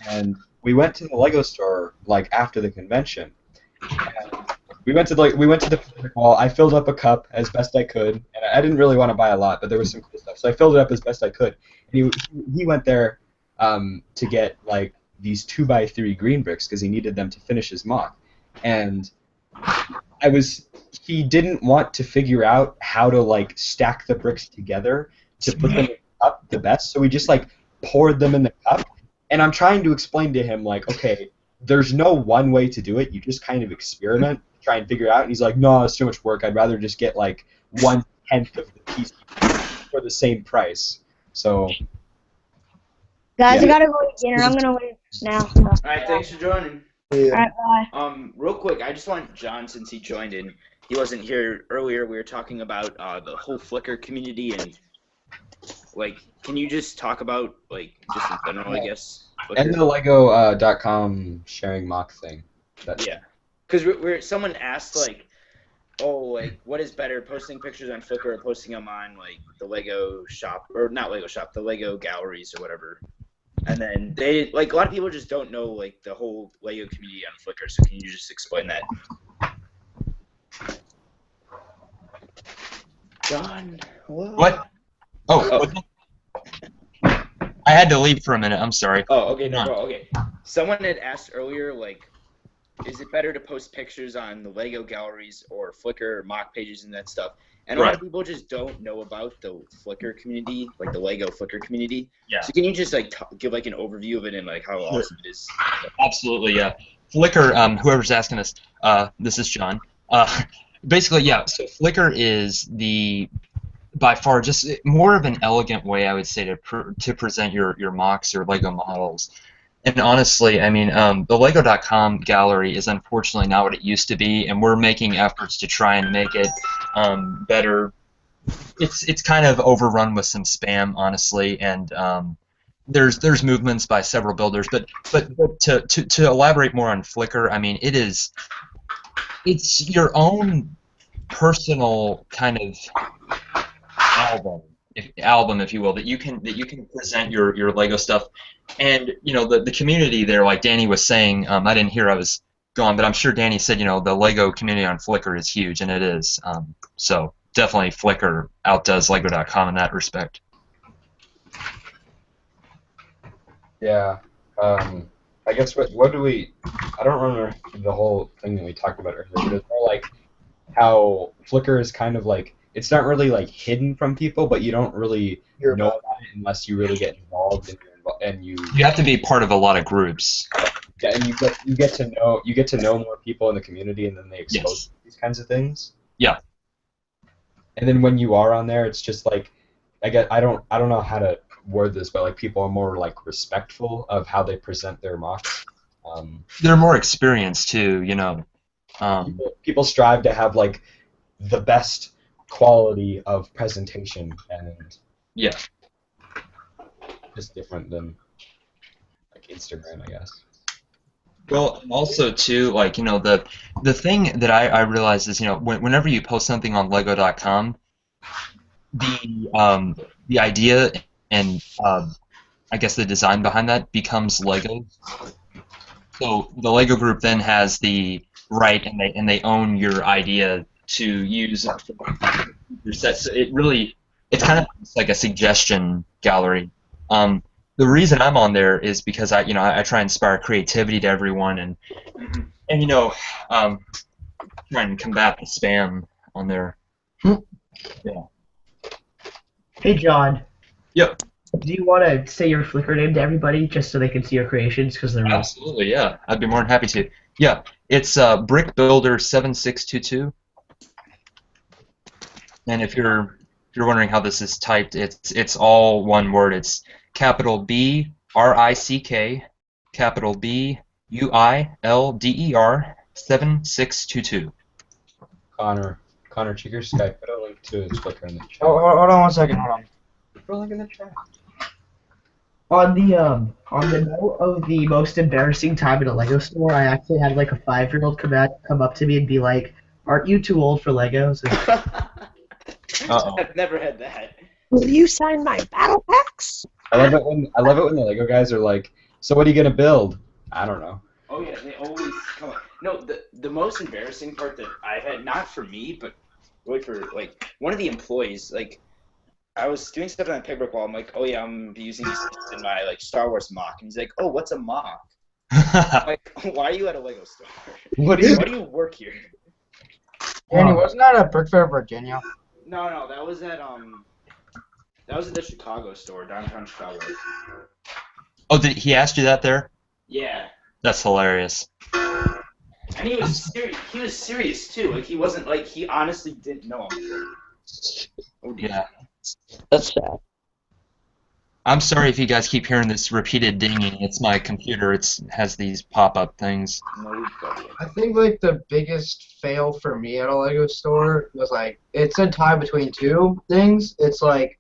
And we went to the Lego store like after the convention. And we went to the Pacific Mall. I filled up a cup as best I could, and I didn't really want to buy a lot, but there was some cool stuff, so I filled it up as best I could. And he went there to get like these 2x3 green bricks because he needed them to finish his mock, and he didn't want to figure out how to like stack the bricks together to put them in the cup the best, so we just like poured them in the cup. And I'm trying to explain to him like, okay, there's no one way to do it. You just kind of experiment, try and figure it out. And he's like, no, it's too much work. I'd rather just get like 1/10 of the piece for the same price. So. Guys, Yeah. I gotta go eat dinner. I'm gonna leave now. All right, thanks for joining. All right, bye. Real quick, I just want John, since he joined in, he wasn't here earlier. We were talking about the whole Flickr community, and like, can you just talk about like just in general, I guess? Flickr? And the Lego.com sharing mock thing. Yeah, because someone asked like, oh, like what is better, posting pictures on Flickr or posting them on like the Lego shop, or not Lego shop, the Lego galleries or whatever. And then they like a lot of people just don't know like the whole Lego community on Flickr. So can you just explain that? John, hello? What? Oh, I had to leave for a minute. I'm sorry. Oh, okay, no, okay. Someone had asked earlier, like, is it better to post pictures on the Lego galleries or Flickr or mock pages and that stuff? And a lot of people just don't know about the Flickr community, like the Lego Flickr community. Yeah. So can you just like give like an overview of it and like how awesome it is? Absolutely, yeah. Flickr, whoever's asking this, this is John. Basically, yeah, so Flickr is by far just more of an elegant way, I would say, to present your mocks or Lego models. And honestly, I mean, the Lego.com gallery is unfortunately not what it used to be, and we're making efforts to try and make it better. It's kind of overrun with some spam, honestly, and there's movements by several builders. But to elaborate more on Flickr, I mean, it's your own personal kind of album, if you will, that you can present your Lego stuff. And you know the community there, like Danny was saying, I didn't hear, I was gone, but I'm sure Danny said, you know, the Lego community on Flickr is huge, and it is. So definitely Flickr outdoes Lego.com in that respect. Yeah. I guess what do we? I don't remember the whole thing that we talked about earlier, but it's more like how Flickr is kind of like, it's not really like hidden from people, but you don't really know about it unless you really get involved and you have to be part of a lot of groups. Yeah, and you get to know more people in the community, and then they expose these kinds of things. Yeah. And then when you are on there, it's just like, I don't know how to word this, but like people are more like respectful of how they present their mocks. They're more experienced too, you know. People strive to have like the best quality of presentation, and yeah, it's different than like Instagram, I guess. Well, also too, like, you know, the thing that I realize is, you know, whenever you post something on Lego.com, the idea and I guess the design behind that becomes Lego. So the Lego group then has the right, and they own your idea to use your set. So it's kind of like a suggestion gallery. The reason I'm on there is because I try and inspire creativity to everyone, and you know, try and combat the spam on there. Yeah. Hey John. Yep. Do you want to say your Flickr name to everybody just so they can see your creations, because they're absolutely, yeah. I'd be more than happy to. Yeah, it's BrickBuilder7622. And if you're wondering how this is typed, it's all one word. It's capital B RICK, capital B UILDER 7622. Connor, check your Skype. Put a link to his Flickr in the chat. Oh, hold on one second. Hold on. Put a link in the chat. On the note of the most embarrassing time in a Lego store, I actually had like a 5-year-old come up to me and be like, "Aren't you too old for Legos?" I've never had that. Will you sign my battle packs? I love it when the Lego guys are like, "So what are you gonna build?" I don't know. Oh yeah, they always come up. No, the most embarrassing part that I had, not for me, but really for like one of the employees, like I was doing stuff on the paperwork wall. I'm like, oh yeah, I'm using these in my like Star Wars mock, and he's like, oh, what's a mock? I'm like, why are you at a Lego store? What do you? Why do you work here? Danny, wasn't that at Brick Fair, Virginia? No, that was at the Chicago store, downtown Chicago. Oh, did he asked you that there? Yeah. That's hilarious. And he was serious. He was serious too. Like he wasn't like he honestly didn't know him. Oh, dear. Yeah. That's sad. I'm sorry if you guys keep hearing this repeated dinging. It's my computer. It has these pop-up things. No, I think like the biggest fail for me at a Lego store was like it's a tie between two things. It's like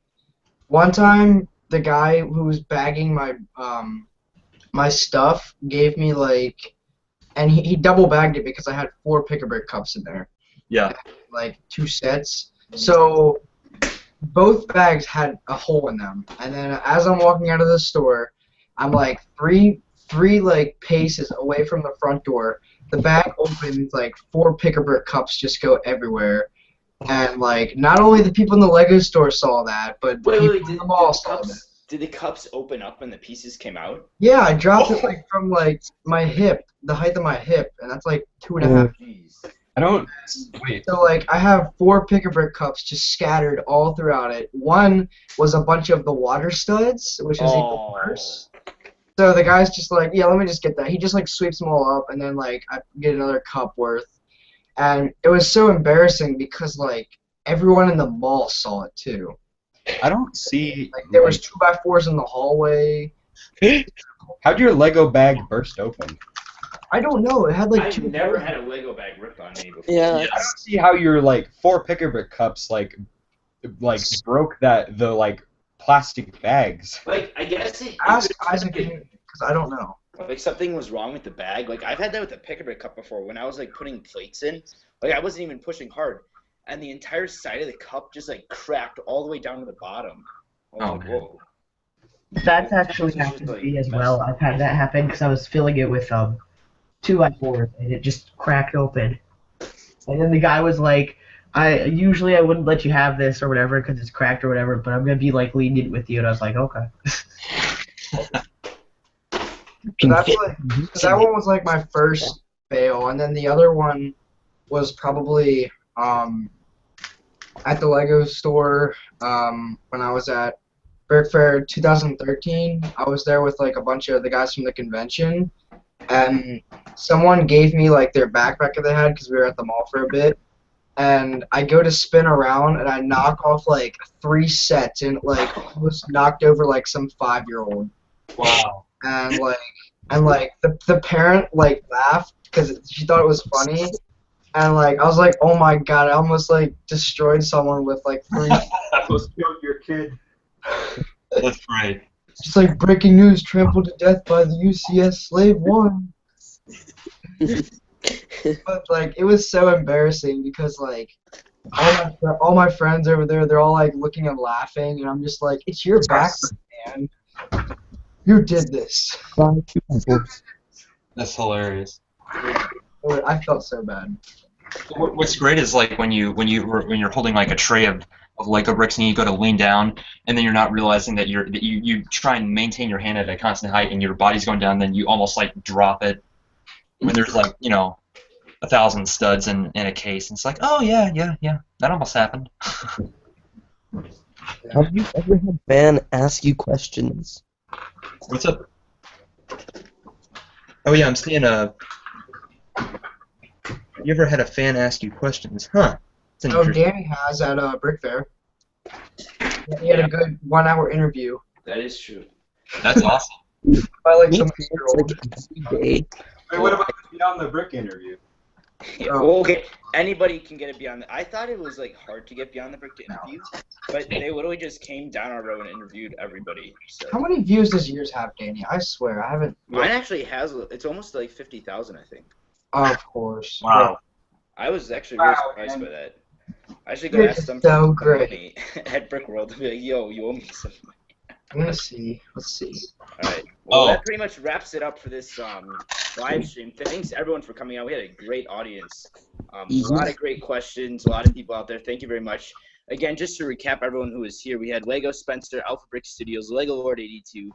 one time the guy who was bagging my stuff gave me like, and he double bagged it because I had 4 pick-a-brick cups in there. Yeah. Like 2 sets. So both bags had a hole in them, and then as I'm walking out of the store, I'm like three like paces away from the front door. The bag opens, like 4 pick-a-brick cups just go everywhere, and like not only the people in the Lego store saw that, but people in the mall saw that. Did the cups open up when the pieces came out? Yeah, I dropped it like from like my hip, the height of my hip, and that's like 2.5. Jeez. I don't. Wait. So like I have 4 pick-a-brick cups just scattered all throughout it. One was a bunch of the water studs, which is even worse. So the guy's just like, yeah, let me just get that. He just like sweeps them all up, and then like I get another cup worth. And it was so embarrassing because like everyone in the mall saw it too. I don't see. Like there was 2x4s in the hallway. How'd your Lego bag burst open? I don't know. It had like I've 2. never had a Lego bag ripped on me before. Yeah. I don't see how your like 4 pick-a-brick cups like broke the like plastic bags. Like I guess it. Ask Isaac because I don't know. Like something was wrong with the bag. Like I've had that with the pick-a-brick cup before. When I was like putting plates in, like I wasn't even pushing hard, and the entire side of the cup just like cracked all the way down to the bottom. I was like, man. whoa. That's actually This is happened to like me as messed well. up. I've had that happen because I was filling it with 2x4s and it just cracked open. And then the guy was like, I wouldn't let you have this or whatever because it's cracked or whatever, but I'm gonna be like lenient with you. And I was like, okay. So that's like, so that one was like my first fail, and then the other one was probably at the Lego store when I was at Brick Fair 2013. I was there with like a bunch of the guys from the convention, and someone gave me like their backpack that they had because we were at the mall for a bit, and I go to spin around and I knock off like 3 sets and like almost knocked over like some 5-year-old. Wow. And like the parent like laughed because she thought it was funny, and like I was like, oh my god, I almost like destroyed someone with like 3. Almost killed your kid. That's great. Just like breaking news, trampled to death by the UCS Slave 1. But like it was so embarrassing because like all my friends over there, they're all like looking and laughing, and I'm just like, it's your backpack, man. You did this. That's hilarious. I felt so bad. What's great is like when you're holding like a tray of Lego bricks and you go to lean down and then you're not realizing that you try and maintain your hand at a constant height and your body's going down, then you almost like drop it when there's like 1,000 studs in a case. And it's like, oh yeah, that almost happened. Have you ever had fan ask you questions? What's up? Oh yeah, I'm seeing a. You ever had a fan ask you questions? Huh. It's Oh, interesting. Danny has at Brick Fair. He had a good 1-hour interview That is true. That's awesome. by like Me some too, girl. it's like every day. Wait, what about the Beyond the Brick interview? Well, okay, anybody can get it beyond the. I thought it was like hard to get beyond the brick to interview, but they literally just came down our row and interviewed everybody. So. How many views does yours have, Danny? I swear, I haven't. Mine actually has. It's almost like 50,000, I think. Oh, of course. Wow. I was actually really Wow, surprised man. by that. I should go You're ask just them so for great. money at Brick World and be like, yo, you owe me some money. I'm gonna see. Let's see. All right. Well, Oh. that pretty much wraps it up for this live stream. Thanks everyone for coming out. We had a great audience. A lot of great questions. A lot of people out there. Thank you very much. Again, just to recap, everyone who was here, we had Lego Spencer, Alpha Brick Studios, Lego Lord 82,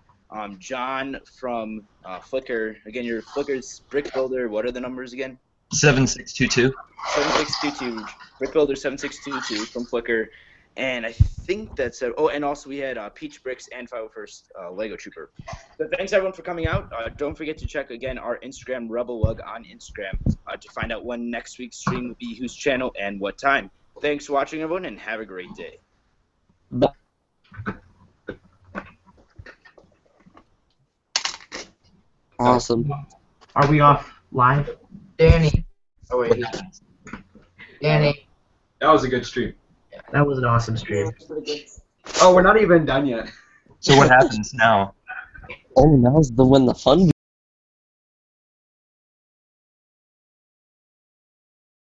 John from Flickr. Again, your Flickr's Brick Builder. What are the numbers again? 7622. 7622. Brick Builder 7622 from Flickr. And I think that's it. Oh, and also we had Peach Bricks and 501st Lego Trooper. So thanks everyone for coming out. Don't forget to check again our Instagram, Rebel Lug on Instagram, to find out when next week's stream will be, whose channel, and what time. Thanks for watching, everyone, and have a great day. Bye. Awesome. Are we off live? Danny. Oh wait. Danny. That was a good stream. That was an awesome stream. Oh, we're not even done yet. So what happens now? Oh, now's when the fun